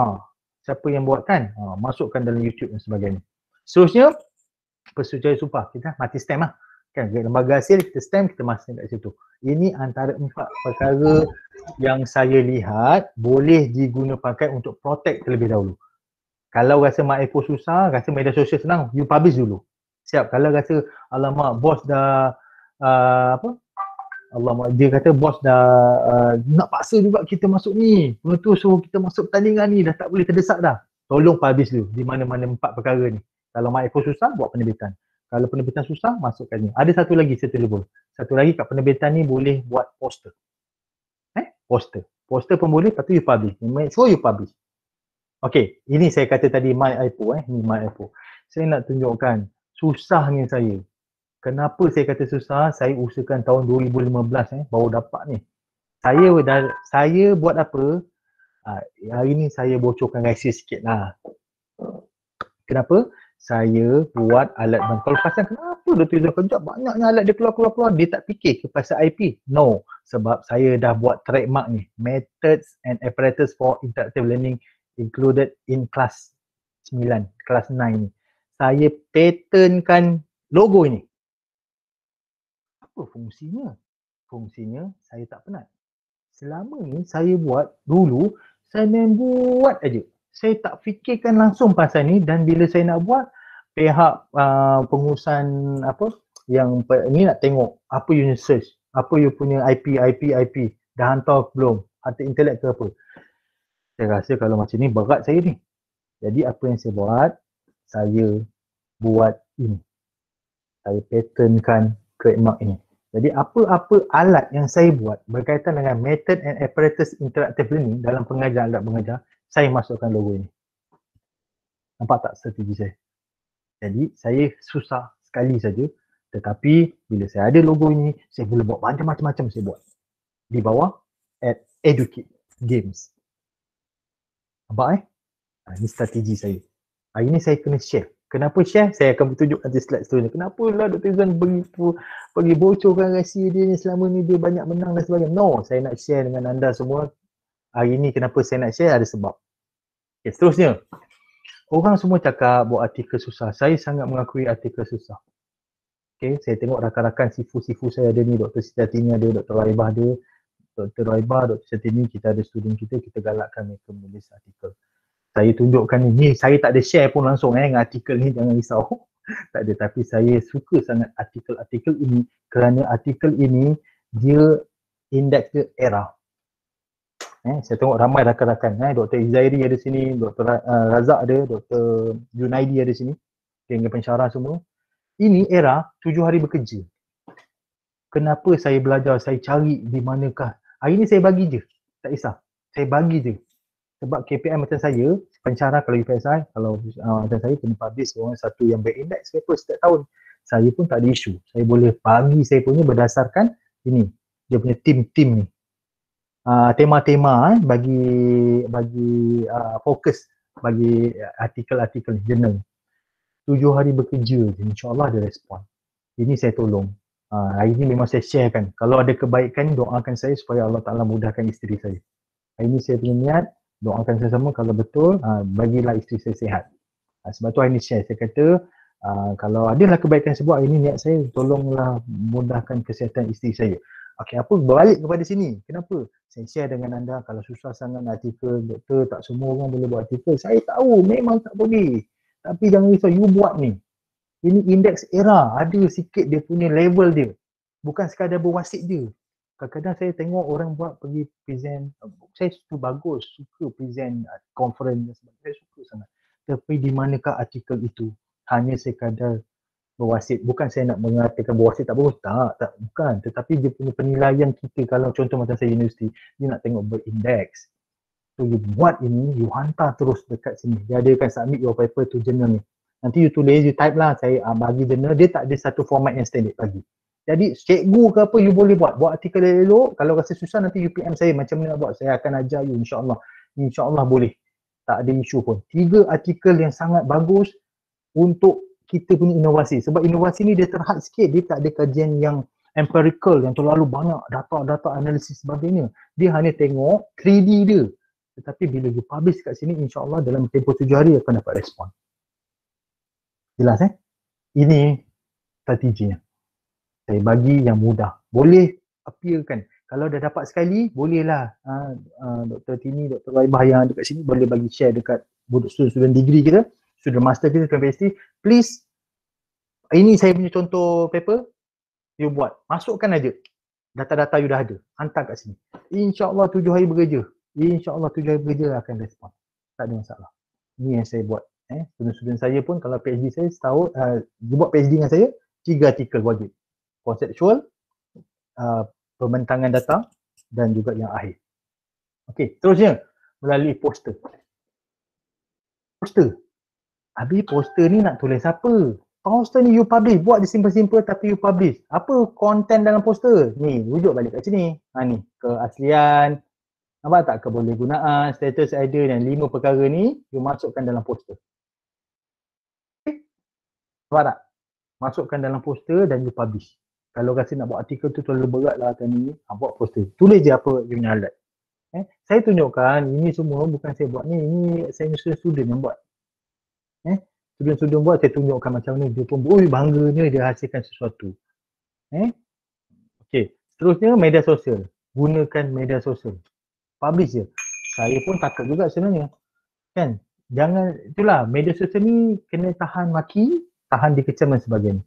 Speaker 1: siapa yang buat kan? Masukkan dalam YouTube dan sebagainya. Seterusnya, persetujuan sumpah. Kita mati stamp lah. Kan, lembaga hasil, kita stamp, kita masukkan kat situ. Ini antara 4 perkara yang saya lihat boleh diguna pakai untuk protect terlebih dahulu. Kalau rasa MyIPO susah, rasa media sosial senang, you publish dulu. Siap. Kalau rasa, alamak, bos dah, alamak, dia kata bos dah nak paksa juga kita masuk ni. Penentu suruh kita masuk pertandingan ni, dah tak boleh terdesak dah. Tolong publish dulu di mana-mana 4 perkara ni. Kalau MyIPO susah, buat penerbitan. Kalau penerbitan susah, masukkan ni. Ada satu lagi saya terlupa. Satu lagi kat penerbitan ni boleh buat poster. Poster. Poster pun boleh, lepas tu you publish. Make sure you publish. Okay, ini saya kata tadi MyIPO. Ni MyIPO. Saya nak tunjukkan susahnya saya. Kenapa saya kata susah? Saya usahakan tahun 2015 baru dapat ni. Saya buat apa? Hari ni saya bocorkan rahsia sikit lah. Kenapa? Saya buat alat bantu. Kalau pasal kenapa Dr. Izzah kejap banyaknya alat dia keluar. Dia tak fikir ke pasal IP. No. Sebab saya dah buat trademark ni. Methods and apparatus for interactive learning included in class 9, kelas 9 ni. Saya patentkan logo ini. Apa fungsinya? Fungsinya saya tak penat. Selama ni saya buat dulu, saya main buat aja. Saya tak fikirkan langsung pasal ni, dan bila saya nak buat, pihak pengurusan yang ni nak tengok apa you search, apa you punya IP, dah hantar belum, harta intelek ke apa. Saya rasa kalau macam ni berat saya ni. Jadi apa yang saya buat ini. Saya patentkan trademark ini. Jadi apa-apa alat yang saya buat berkaitan dengan method and apparatus interactive learning dalam pengajar, alat mengajar, saya masukkan logo ini. Nampak tak strategi saya? Jadi saya susah sekali saja, tetapi bila saya ada logo ini, saya boleh buat macam-macam saya buat. Di bawah, educate games. Nampak ini strategi saya. Hari ini saya kena share. Kenapa share? Saya akan tunjuk nanti slide seterusnya. Kenapa lah Dr. Izzan pergi bocorkan rahsia dia ni selama ni dia banyak menang dan sebagainya. No, saya nak share dengan anda semua. Hari ni kenapa saya nak share ada sebab. Okay, seterusnya. Orang semua cakap buat artikel susah. Saya sangat mengakui artikel susah. Okay, saya tengok rakan-rakan sifu-sifu saya ada ni, Dr. Siti ada, Dr. Raibah ada, Dr. Raibah, Dr. Siti, kita ada student kita galakkan mereka menulis artikel. Saya tunjukkan ni, saya tak ada share pun langsung dengan artikel ni, jangan risau. Tak ada, tapi saya suka sangat artikel ini kerana artikel ini dia indeks dia era. Saya tengok ramai rakan-rakan, Dr. Izairi ada sini, Dr. Razak ada, Dr. Junaidi ada sini, dengan pensyarah semua. Ini era 7 hari bekerja. Kenapa saya belajar, saya cari di manakah. Hari ni saya bagi je, tak kisah. Saya bagi je. Sebab KPM macam saya, pensyarah kalau UPSI, kalau macam saya kena publish orang satu yang berindex paper setiap tahun. Saya pun tak ada isu. Saya boleh bagi saya punya berdasarkan ini. Dia punya tim-tim ni. Tema-tema bagi fokus bagi artikel-artikel jurnal. 7 hari bekerja je, insyaAllah ada respon. Ini saya tolong. Hari ini memang saya sharekan. Kalau ada kebaikan, doakan saya supaya Allah Ta'ala mudahkan isteri saya. Hari ini saya punya niat, doakan saya sama kalau betul, bagilah isteri saya sihat. Sebab tu hari ini share. Saya kata, kalau adalah kebaikan sebab hari ini niat saya, tolonglah mudahkan kesihatan isteri saya. Okey, apa berbalik kepada sini? Kenapa? Saya share dengan anda, kalau susah sangat artikel, doktor, tak semua orang boleh buat artikel. Saya tahu, memang tak boleh. Tapi jangan risau, you buat ni. Ini indeks era, ada sikit dia punya level dia. Bukan sekadar berwasit je. Kadang-kadang saya tengok orang buat pergi present, saya suka bagus, suka present conference, saya suka sangat. Tapi di manakah artikel itu? Hanya sekadar berwasit. Bukan saya nak mengatakan berwasit tak bagus, tak, bukan. Tetapi dia punya penilaian kita, kalau contoh macam saya universiti, dia nak tengok berindeks. So you buat ini, you hantar terus dekat sini. Dia ada kan submit your paper to journal ni. Nanti you tulis, you type lah, saya bagi journal, dia tak ada satu format yang standard bagi. Jadi cikgu ke apa you boleh buat artikel elok, kalau rasa susah nanti you PM saya macam mana nak buat, saya akan ajar you insyaAllah. InsyaAllah boleh, tak ada isu pun. 3 artikel yang sangat bagus untuk kita punya inovasi. Sebab inovasi ni dia terhad sikit, dia tak ada kajian yang empirical, yang terlalu banyak data-data analisis sebagainya. Dia hanya tengok 3D dia. Tetapi bila you publish kat sini, insyaAllah dalam tempoh 7 hari akan dapat respon. Jelas Ini strateginya. Saya bagi yang mudah. Boleh appearkan. Kalau dah dapat sekali, bolehlah Dr. Tini, Dr. Raibah yang dekat sini boleh bagi share dekat student degree kita, student master kita, student PhD. Please, ini saya punya contoh paper, you buat. Masukkan aja. Data-data you dah ada. Hantar kat sini. InsyaAllah 7 hari bekerja. InsyaAllah 7 hari bekerja akan respon. Tak ada masalah. Ini yang saya buat. Student-student saya pun kalau PhD saya setahun, dia buat PhD dengan saya, 3 artikel wajib. Conceptual, pembentangan data dan juga yang akhir. Okey, terusnya melalui poster. Habis poster ni nak tulis apa? Poster ni you publish, buat je simple-simple tapi you publish. Apa konten dalam poster? Ni, rujuk balik kat sini. Ni, keaslian, nampak tak, kebolehgunaan, status idea dan 5 perkara ni you masukkan dalam poster. Okay? Nampak tak? Masukkan dalam poster dan you publish. Kalau rasa nak buat artikel tu terlalu berat lah kan ni, buat poster. Tulis je apa you punya highlight. Saya tunjukkan, ini semua bukan saya buat ni, ini saya student yang buat. Student-student buat, saya tunjukkan macam ni, dia pun bangganya dia hasilkan sesuatu. Okey, seterusnya media sosial. Gunakan media sosial. Publish je. Saya pun takut juga sebenarnya. Kan? Jangan, itulah, media sosial ni kena tahan maki, tahan dikecam dan sebagainya.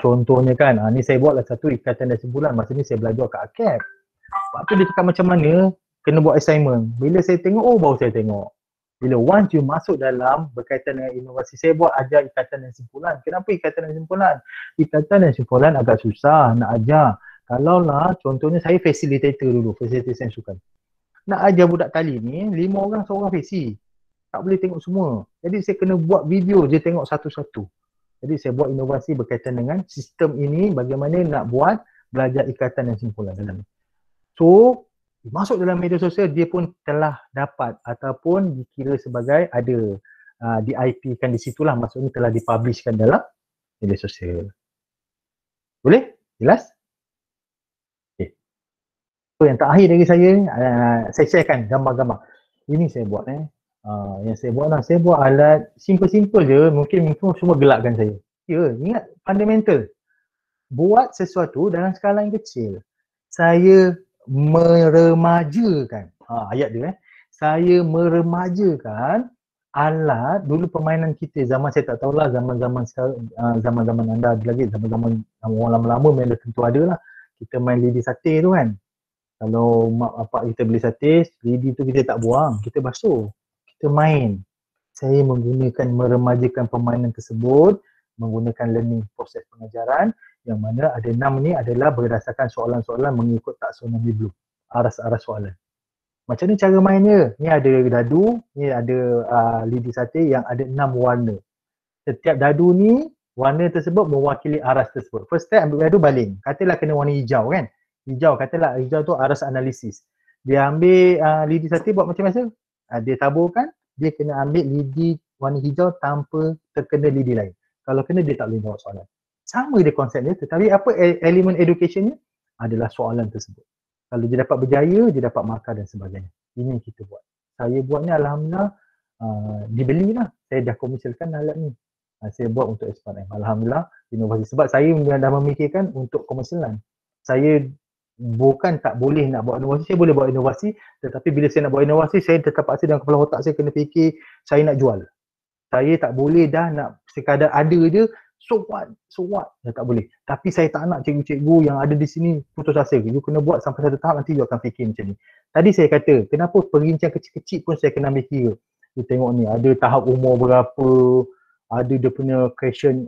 Speaker 1: Contohnya kan, ni saya buatlah satu ikatan dan simpulan. Masa ni saya belajar kat ACAP. Waktu dia cakap macam mana, kena buat assignment. Bila saya tengok, baru saya tengok. Bila once you masuk dalam berkaitan dengan inovasi, saya buat ajar ikatan dan simpulan. Kenapa ikatan dan simpulan? Ikatan dan simpulan agak susah nak ajar. Kalau lah, contohnya saya facilitator dulu, facilitator sukan. Nak ajar budak tali ni, 5 orang seorang faci. Tak boleh tengok semua. Jadi saya kena buat video je tengok satu-satu. Jadi saya buat inovasi berkaitan dengan sistem ini, bagaimana nak buat belajar ikatan dan simpulan dalam ni. So, masuk dalam media sosial, dia pun telah dapat ataupun dikira sebagai ada di-IP-kan di situlah, maksudnya telah dipublishkan dalam media sosial. Boleh? Jelas? Okay. So, yang terakhir dari saya sharekan gambar-gambar. Ini saya buat yang saya buat lah, saya buat alat simple-simple je, mungkin semua gelakkan saya. Ya, ingat fundamental. buat sesuatu dalam skala yang kecil. Saya meremajakan, ayat dia saya meremajakan alat, dulu permainan kita, zaman saya tak tahulah zaman-zaman sekarang, zaman-zaman anda ada lagi, zaman-zaman orang lama-lama memang tentu ada lah. Kita main lidi sate tu kan. Kalau mak bapak kita beli sate, lidi tu kita tak buang, kita basuh. Kita main. Saya menggunakan meremajakan permainan tersebut, menggunakan learning proses pengajaran yang mana ada 6 ni adalah berdasarkan soalan-soalan mengikut taksonomi Bloom. Aras-aras soalan. Macam ni cara mainnya. Ni ada dadu, ni ada lidi sate yang ada 6 warna. Setiap dadu ni, warna tersebut mewakili aras tersebut. First step ambil dadu baling. Katalah kena warna hijau kan. Hijau, katalah hijau tu aras analisis. Dia ambil lidi sate buat macam biasa. Dia taburkan, dia kena ambil lidi warna hijau tanpa terkena lidi lain. Kalau kena dia tak boleh jawab soalan. Sama dia konsepnya, tetapi apa elemen educationnya adalah soalan tersebut. Kalau dia dapat berjaya, dia dapat markah dan sebagainya. Ini yang kita buat. Saya buat ni alhamdulillah dibelilah. Saya dah komersialkan alat ni. Saya buat untuk SPM. Alhamdulillah inovasi. Sebab saya dah memikirkan untuk komersialan. Saya bukan tak boleh nak buat inovasi, saya boleh buat inovasi, tetapi bila saya nak buat inovasi, saya terpaksa dalam kepala otak saya kena fikir saya nak jual. Saya tak boleh dah nak sekadar ada je, so what, dah tak boleh. Tapi saya tak nak cikgu-cikgu yang ada di sini putus asa. You kena buat sampai satu tahap, nanti you akan fikir macam ni. Tadi saya kata, kenapa perincian kecil-kecil pun saya kena ambil kira. You tengok ni, ada tahap umur berapa, ada dia punya question,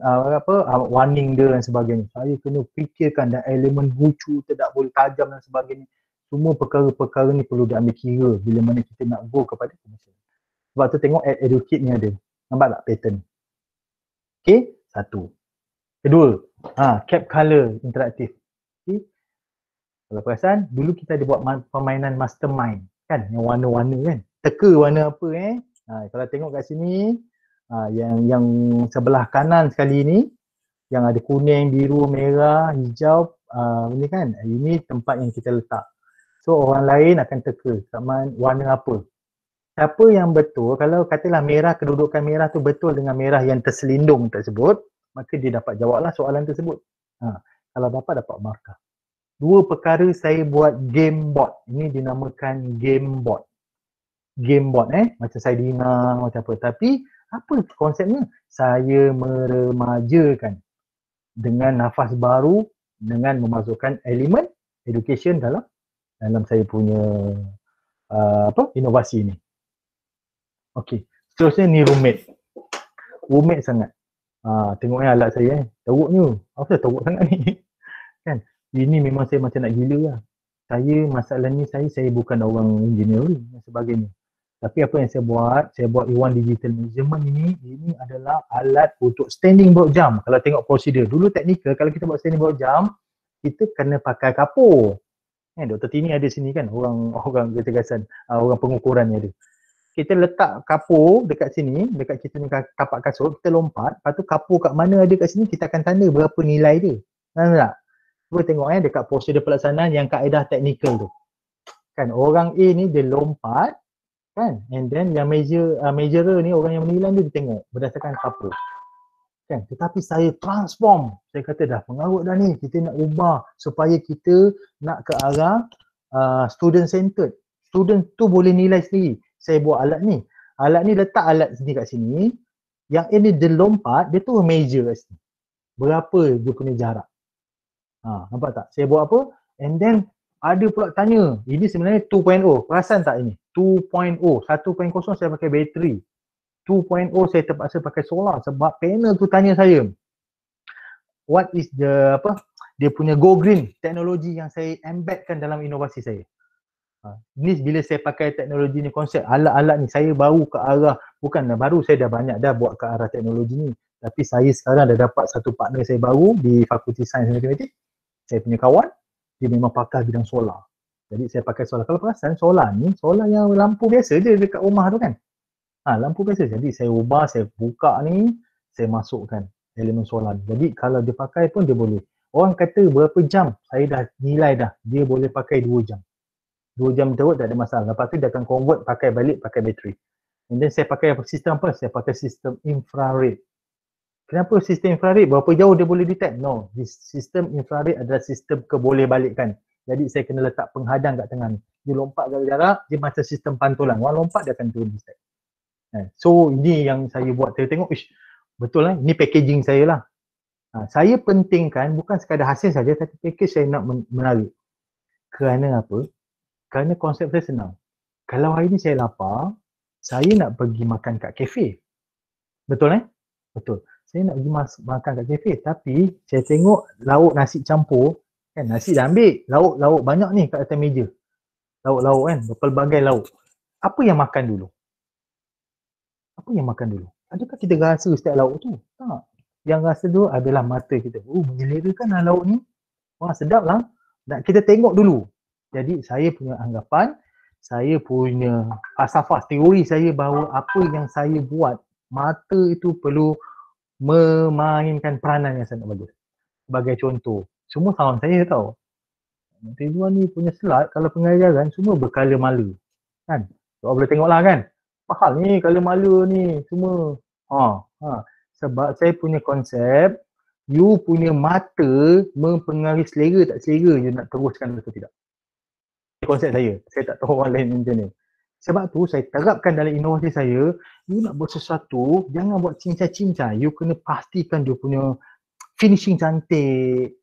Speaker 1: warning dia dan sebagainya. Saya kena fikirkan dan elemen lucu, tidak boleh tajam dan sebagainya. Semua perkara-perkara ni perlu diambil kira bila mana kita nak go kepada komersial. Sebab tu tengok educate ni ada. Nampak tak pattern? Okay, satu. Kedua, cap color interaktif. Okay. Kalau perasan, dulu kita ada buat permainan mastermind kan, yang warna-warna kan. Teka warna apa kalau tengok kat sini, yang sebelah kanan sekali ni, yang ada kuning, biru, merah, hijau, ini kan, ini tempat yang kita letak. So orang lain akan teka warna apa. Siapa yang betul, kalau katalah merah, kedudukan merah tu betul dengan merah yang terselindung tersebut, maka dia dapat jawablah soalan tersebut. Kalau dapat markah. Dua perkara saya buat game board. Ini dinamakan game board. Game board macam saya dengar macam apa. Tapi apa konsepnya? Saya meremajakan dengan nafas baru dengan memasukkan elemen education dalam saya punya inovasi ni. Okey, seterusnya ni roommate. Roommate sangat. Tengoknya alat saya teruknya. Apa teruk sangat ni? Kan? Ini memang saya macam nak gila lah. Masalah ni saya bukan orang engineering dan sebagainya. Tapi apa yang saya buat Iwan Digital Measurement ini adalah alat untuk standing board jam. Kalau tengok prosedur, dulu teknikal, kalau kita buat standing board jam, kita kena pakai kapur. Dr. Tini ada sini kan, orang kecergasan, orang pengukuran ni ada. Kita letak kapur dekat sini, dekat kita ni tapak kasut, kita lompat, lepas tu kapur kat mana ada kat sini, kita akan tanda berapa nilai dia. Nampak tak? Cuba tengok dekat prosedur pelaksanaan yang kaedah teknikal tu. Kan, orang A ni dia lompat, kan, and then yang measurer ni, orang yang menilai dia tengok berdasarkan kapur. Kan, tetapi saya transform. Saya kata dah pengarut dah ni, kita nak ubah supaya kita nak ke arah student centered. Student tu boleh nilai sendiri. Saya buat alat ni. Alat ni letak alat sini kat sini. Yang ini dia lompat, dia tu measure kat sini. Berapa dia punya jarak. Nampak tak? Saya buat apa? And then ada pula tanya, ini sebenarnya 2.0. Perasan tak ini? 2.0. 1.0 saya pakai bateri. 2.0 saya terpaksa pakai solar sebab panel tu tanya saya. What is the dia punya go green teknologi yang saya embedkan dalam inovasi saya. Ni bila saya pakai teknologi ni, konsep alat-alat ni saya baru ke arah, bukanlah baru, saya dah banyak dah buat ke arah teknologi ni, tapi saya sekarang dah dapat satu partner saya baru di Fakulti Sains dan Matematik. Saya punya kawan, dia memang pakar bidang solar. Jadi saya pakai solar. Kalau perasan solar ni, solar yang lampu biasa je dekat rumah tu kan. Lampu biasa. Jadi saya ubah, saya buka ni, saya masukkan elemen solar. Jadi kalau dia pakai pun dia boleh. Orang kata berapa jam, saya dah nilai dah, dia boleh pakai 2 jam. 2 jam teruk tak ada masalah. Lepas tu dia akan convert pakai balik pakai bateri. And then saya pakai sistem apa? Saya pakai sistem infrared. Kenapa sistem infrared? Berapa jauh dia boleh detect? No, sistem infrared adalah sistem kebolehbalikan. Jadi saya kena letak penghadang kat tengah ni. Dia lompat dari jarak, dia macam sistem pantulan. Orang lompat dia akan turun detect. So ini yang saya buat. Saya tengok, ish, betul lah, ini packaging saya lah. Saya pentingkan bukan sekadar hasil saja, tapi package saya nak menarik. Kerana apa? Kerana konsep saya senang. Kalau hari ni saya lapar, saya nak pergi makan kat kafe. Betul Betul. Saya nak pergi makan kat kafe, tapi saya tengok lauk nasi campur, kan nasi dah ambil, lauk banyak ni kat atas meja. Lauk-lauk kan, berpelbagai lauk. Apa yang makan dulu? Adakah kita rasa setiap lauk tu? Tak. Yang rasa dulu adalah mata kita. Menyelerakan lah lauk ni. Wah, sedap lah. Dan kita tengok dulu. Jadi saya punya anggapan, saya punya falsafah, teori saya bahawa apa yang saya buat, mata itu perlu memainkan peranan yang sangat bagus. Sebagai contoh, semua kawan saya tahu, Rizwan ni punya slide kalau pengajaran semua berkala mala. Kan? So, boleh tengoklah kan. Mahal ni kala mala ni semua. Sebab saya punya konsep, you punya mata mempengaruhi selera tak selera you nak teruskan atau tidak. Konsep saya tak tahu orang lain macam ni. Sebab tu saya terapkan dalam inovasi saya, you nak buat sesuatu, jangan buat cincang-cincang. You kena pastikan dia punya finishing cantik,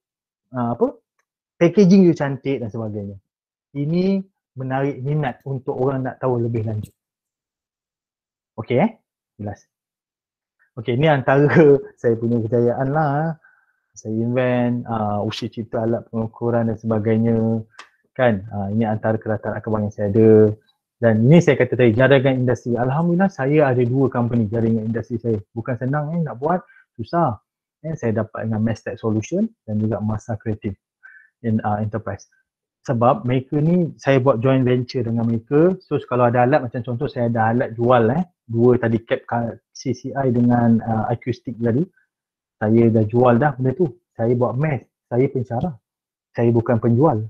Speaker 1: packaging you cantik dan sebagainya. Ini menarik minat untuk orang nak tahu lebih lanjut. Okey jelas. Okey, ni antara saya punya kejayaan lah. Saya invent, usia cipta alat pengukuran dan sebagainya. Kan, ini antara kerajaan akbar yang saya ada. Dan ini saya kata tadi, jaringan industri. Alhamdulillah saya ada 2 company jaringan industri saya. Bukan senang nak buat, susah. Saya dapat dengan Mastech Solution dan juga Masa Kreatif Enterprise. Sebab mereka ni, saya buat joint venture dengan mereka. So kalau ada alat, macam contoh saya ada alat jual 2 tadi cap CCI dengan acoustic tadi. Saya dah jual dah benda tu. Saya buat mass, saya pensyarah. Saya bukan penjual.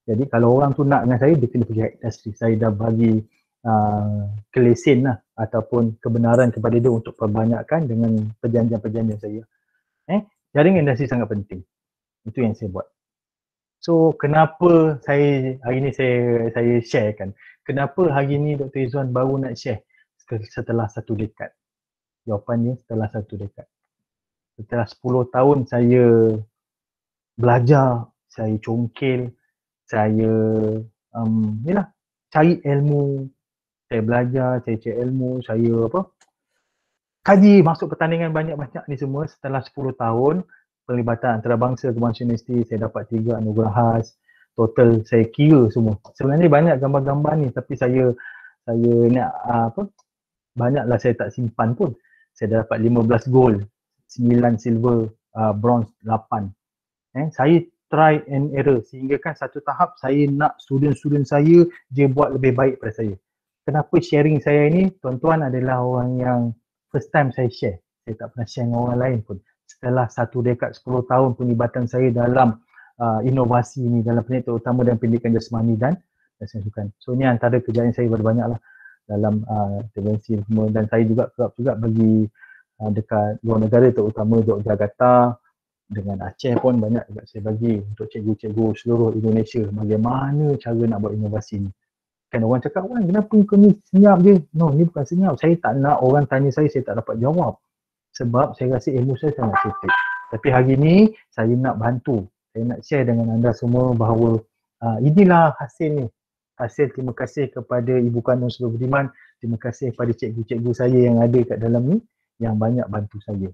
Speaker 1: Jadi kalau orang tu nak dengan saya, dia kena pergi industri. Saya dah bagi kelesen lah ataupun kebenaran kepada dia untuk perbanyakkan dengan perjanjian-perjanjian saya. Jaringan industri sangat penting. Itu yang saya buat. So kenapa saya hari ni saya sharekan. Kenapa hari ni Dr. Izwan baru nak share setelah 1 dekad? Jawapannya setelah 1 dekad. Setelah 10 tahun saya belajar, saya congkil, saya cari ilmu, saya belajar, saya cari ilmu, saya kaji, masuk pertandingan banyak-banyak ni semua. Setelah 10 tahun perlibatan antarabangsa ke bangsa universiti, saya dapat 3 anugerah khas. Total saya kira semua. Sebenarnya banyak gambar-gambar ni, tapi saya nak banyaklah saya tak simpan pun. Saya dapat 15 gold, 9 silver, bronze 8. Saya try and error sehingga kan satu tahap saya nak student-student saya dia buat lebih baik pada saya. Kenapa sharing saya ini? Tuan-tuan adalah orang yang first time saya share. Saya tak pernah share dengan orang lain pun. Setelah 1 dekad 10 tahun penglibatan saya dalam inovasi ini, dalam pendidikan terutama dan pendidikan jasmani dan sains sukan. So ini antara kejayaan saya berbanyak lah dalam intervensi semua. Dan saya juga kerap juga bagi dekat luar negara terutama Yogyakarta, dengan Aceh pun banyak juga saya bagi untuk cikgu-cikgu seluruh Indonesia bagaimana cara nak buat inovasi ni. Kan orang cakap, Wan kenapa kau ni senyap je? No, ni bukan senyap. Saya tak nak orang tanya saya tak dapat jawab. Sebab saya rasa ilmu saya sangat kritik. Tapi hari ni saya nak bantu. Saya nak share dengan anda semua bahawa inilah hasil ni. Hasil terima kasih kepada Ibu Kandung Sri Budiman. Terima kasih kepada cikgu-cikgu saya yang ada kat dalam ni yang banyak bantu saya.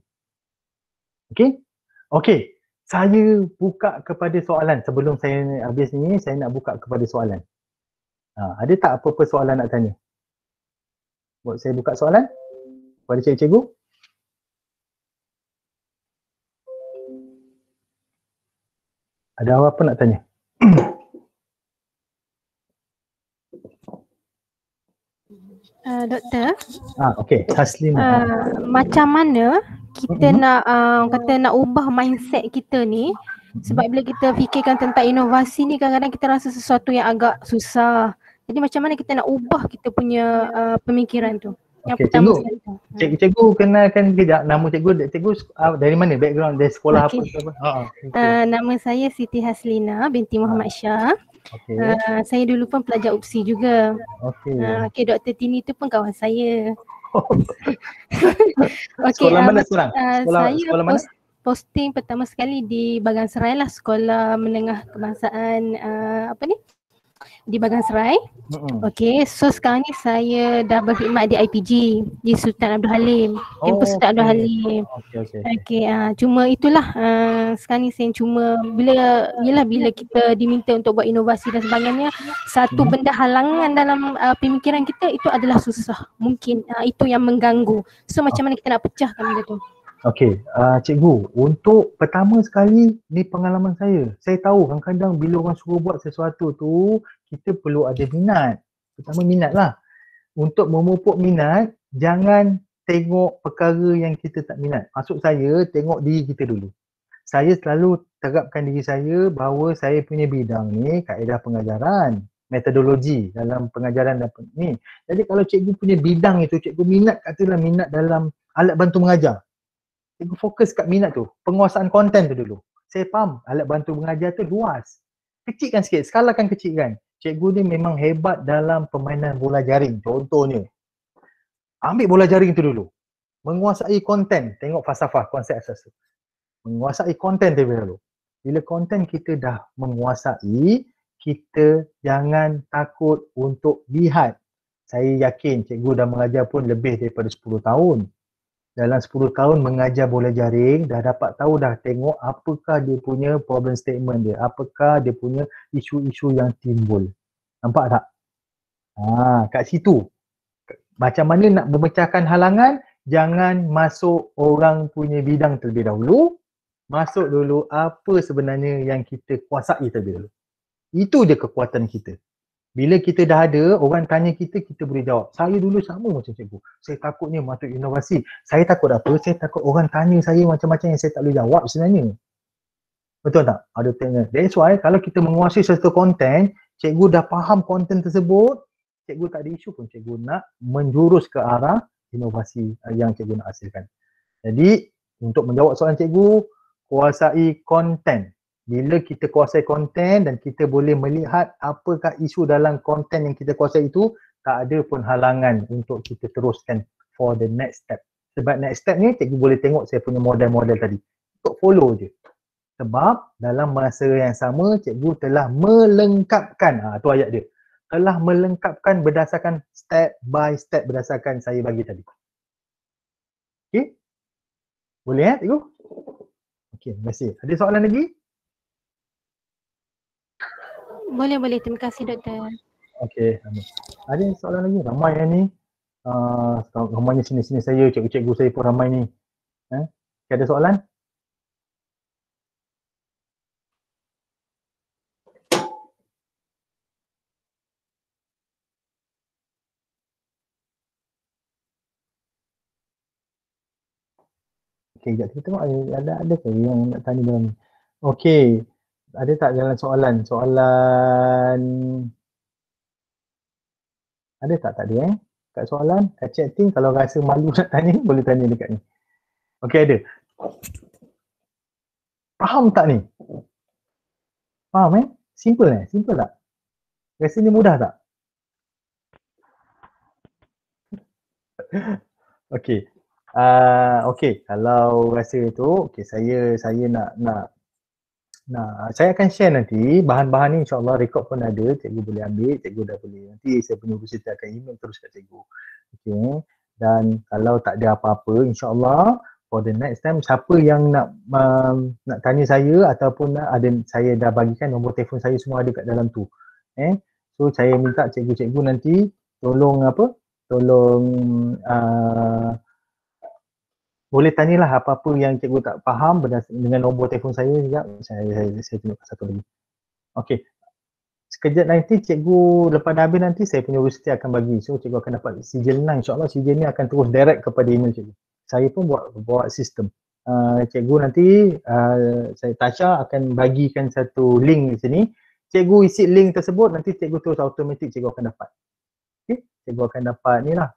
Speaker 1: Okey, saya buka kepada soalan. Sebelum saya habis ni, saya nak buka kepada soalan. Ada tak apa-apa soalan nak tanya? Buat saya buka soalan kepada cikgu-cikgu. Ada apa nak tanya?
Speaker 4: Doktor.
Speaker 1: Okey, Haslina.
Speaker 4: Macam mana kita nak nak ubah mindset kita ni? Sebab bila kita fikirkan tentang inovasi ni, kadang-kadang kita rasa sesuatu yang agak susah. Jadi macam mana kita nak ubah kita punya pemikiran tu? Yang
Speaker 1: Okey,
Speaker 4: pertama
Speaker 1: cikgu.
Speaker 4: sekali tu.
Speaker 1: Cikgu kenalkan kejap nama cikgu. Cikgu dari mana? Background dari sekolah
Speaker 4: Okey.
Speaker 1: apa ke apa? Okay.
Speaker 4: Nama saya Siti Haslina binti Muhammad Shah.
Speaker 1: Okey.
Speaker 4: Saya dulu pun pelajar UPSI juga.
Speaker 1: Okey.
Speaker 4: Okey, Dr. Tini tu pun kawan saya. Okey,
Speaker 1: Sekolah mana sekarang?
Speaker 4: saya
Speaker 1: Sekolah mana?
Speaker 4: posting pertama sekali di Bagan Serai lah, Sekolah Menengah Kebangsaan di Bagan Serai. Okey, so sekarang ni saya dah berkhidmat di IPG di Sultan Abdul Halim, kampus Sultan Abdul Halim. Okey, cuma itulah sekarang ni saya cuma bila kita diminta untuk buat inovasi dan sebagainya, satu benda halangan dalam pemikiran kita itu adalah susah. Mungkin itu yang mengganggu. So macam mana kita nak pecahkan benda tu?
Speaker 1: Okey, cikgu, untuk pertama sekali ni pengalaman saya. Saya tahu kadang-kadang bila orang suruh buat sesuatu tu, kita perlu ada minat. Pertama minat lah. Untuk memupuk minat, jangan tengok perkara yang kita tak minat. Maksud saya, tengok diri kita dulu. Saya selalu terapkan diri saya bahawa saya punya bidang ni kaedah pengajaran, metodologi dalam pengajaran dan ni. Jadi kalau cikgu punya bidang itu, cikgu minat, katalah minat dalam alat bantu mengajar. Cikgu fokus kat minat tu, penguasaan konten tu dulu. Saya faham alat bantu mengajar tu luas. Kecilkan sikit, skalakan kecilkan. Cikgu ni memang hebat dalam permainan bola jaring. Contohnya, ambil bola jaring tu dulu. Menguasai konten, tengok falsafah, konsep asas tu. Menguasai konten tu dulu. Bila konten kita dah menguasai, kita jangan takut untuk lihat. Saya yakin cikgu dah mengajar pun lebih daripada 10 tahun. Dalam 10 tahun mengajar bola jaring, dah dapat tahu dah tengok apakah dia punya problem statement dia, apakah dia punya isu-isu yang timbul. Nampak tak? Kat situ. Macam mana nak memecahkan halangan, jangan masuk orang punya bidang terlebih dahulu. Masuk dulu apa sebenarnya yang kita kuasai terlebih dahulu. Itu je kekuatan kita. Bila kita dah ada, orang tanya kita, kita boleh jawab. Saya dulu sama macam cikgu. Saya takutnya masuk inovasi. Saya takut apa? Saya takut orang tanya saya macam-macam yang saya tak boleh jawab sebenarnya. Betul tak? Ada tanya. That's why kalau kita menguasai satu konten, cikgu dah faham konten tersebut, cikgu tak ada isu pun cikgu nak menjurus ke arah inovasi yang cikgu nak hasilkan. Jadi, untuk menjawab soalan cikgu, kuasai konten. Bila kita kuasai konten dan kita boleh melihat apakah isu dalam konten yang kita kuasai itu, tak ada pun halangan untuk kita teruskan for the next step. Sebab next step ni cikgu boleh tengok saya punya model-model tadi. Untuk follow je. Sebab dalam masa yang sama cikgu telah melengkapkan, tu ayat dia. Telah melengkapkan berdasarkan step by step berdasarkan saya bagi tadi. Okey? Boleh cikgu? Okey, terima kasih. Ada soalan lagi?
Speaker 4: Boleh. Terima kasih doktor.
Speaker 1: Okey, ada soalan lagi? Ramai yang ni. Ramainya sini-sini saya, cikgu-cikgu saya pun ramai ni. Ada soalan? Okey, sekejap kita tengok ada ke yang nak tanya dalam ni. Okey, ada tak dalam soalan? Ada tak ada kat soalan, kat chatting kalau rasa malu nak tanya boleh tanya dekat ni. Okey, ada. Faham tak ni? Faham Simple Simple tak? Rasanya mudah tak? Okey. Okey, kalau rasa tu, okey saya nak saya akan share nanti bahan-bahan ni, insya-Allah rekod pun ada, cikgu boleh ambil, cikgu dah boleh. Nanti saya punya universiti akan email terus kat cikgu. Okey. Dan kalau tak ada apa-apa, insya-Allah for the next time siapa yang nak tanya saya ataupun saya dah bagikan nombor telefon saya semua ada kat dalam tu. So saya minta cikgu-cikgu nanti tolong boleh tanyalah apa-apa yang cikgu tak faham dengan nombor telefon saya juga. Saya tunjukkan satu lagi. Okey. Sekejap nanti cikgu lepas dah habis nanti saya punya universiti akan bagi. So cikgu akan dapat sijil 9. InsyaAllah sijil ni akan terus direct kepada email cikgu. Saya pun buat sistem. Cikgu nanti Tasha akan bagikan satu link di sini. Cikgu isi link tersebut, nanti cikgu terus automatik cikgu akan dapat. Okay? cikgu akan dapat ni lah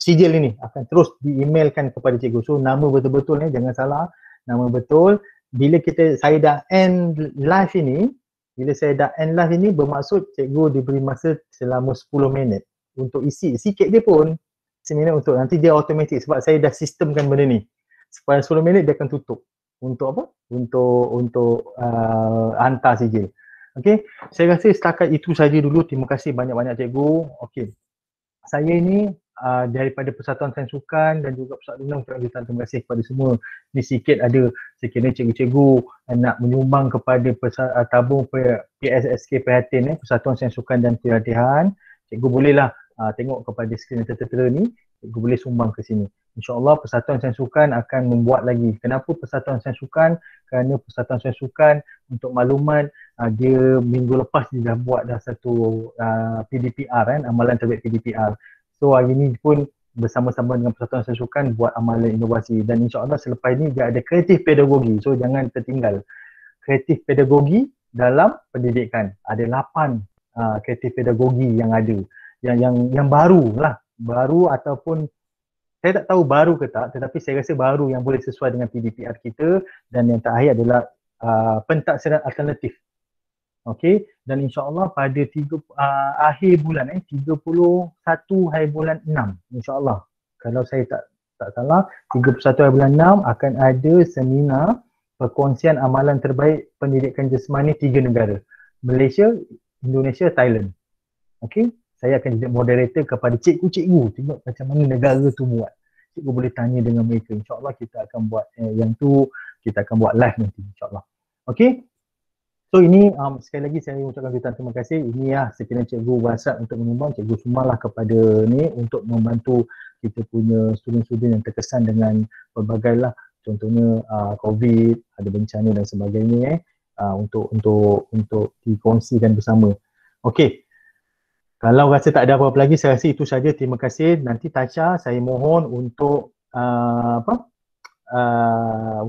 Speaker 1: sijil ini akan terus di-emailkan kepada cikgu. So nama betul-betul ni, jangan salah, nama betul. Bila saya dah end live ini, bermaksud cikgu diberi masa selama 10 minit untuk isi sikit dia pun, 10 minit untuk, nanti dia automatik sebab saya dah sistemkan benda ni. Sepanjang 10 minit dia akan tutup. Untuk apa? Untuk hantar sijil. Okey, saya rasa setakat itu saja dulu. Terima kasih banyak-banyak cikgu. Okey. Saya ini daripada Persatuan Sains Sukan dan juga Pusat Dunia ucapkan terima kasih kepada semua. Ni sikit ada sekiranya cikgu-cikgu nak menyumbang kepada tabung PSSK Prihatin Persatuan Sains Sukan dan Pelatihan. Cikgu bolehlah tengok kepada skrin yang tertera ni, cikgu boleh sumbang ke sini. InsyaAllah Persatuan Sains Sukan akan membuat lagi. Kenapa Persatuan Sains Sukan? Kerana Persatuan Sains Sukan, untuk maklumat, dia minggu lepas dia dah buat dah satu PDPR amalan terbaik PDPR. So hari ni pun bersama-sama dengan Persatuan Sains Sukan buat amalan inovasi, dan insyaAllah selepas ini dia ada kreatif pedagogi. So jangan tertinggal. Kreatif pedagogi dalam pendidikan. Ada 8 kreatif pedagogi yang ada. Yang baru lah. Baru ataupun saya tak tahu baru ke tak, tetapi saya rasa baru yang boleh sesuai dengan PDPR kita. Dan yang terakhir adalah pentaksiran alternatif. Okey, dan insyaAllah pada akhir bulan 31 hari bulan 6, insyaAllah kalau saya tak salah, 31 hari bulan 6 akan ada seminar perkongsian amalan terbaik pendidikan jasmani 3 negara, Malaysia, Indonesia, Thailand. Okey, saya akan jadi moderator kepada cikgu-cikgu, tengok macam mana negara tu buat. Cikgu boleh tanya dengan mereka. InsyaAllah kita akan buat yang tu, kita akan buat live nanti insyaAllah. Okey. So ini sekali lagi saya ucapkan terima kasih. Ini lah sekiranya cikgu WhatsApp untuk menyumbang, cikgu sumbanglah kepada ni untuk membantu kita punya student-student yang terkesan dengan pelbagai lah, contohnya COVID, ada bencana dan sebagainya untuk dikongsikan bersama. Okey. Kalau rasa tak ada apa-apa lagi, saya rasa itu saja. Terima kasih. Nanti Tasha, saya mohon untuk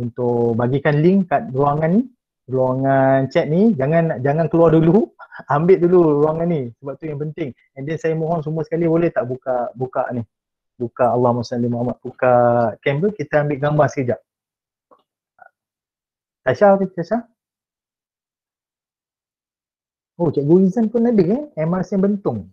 Speaker 1: untuk bagikan link kat ruangan ni, ruangan chat ni. Jangan keluar dulu. Ambil dulu ruangan ni, sebab tu yang penting. And then saya mohon semua sekali boleh tak buka ni. Buka Allahumma salli Muhammad. Buka kamera, kita ambil gambar sekejap. Tasha? Oh, Cikgu Izan pun ada MRC Bentong.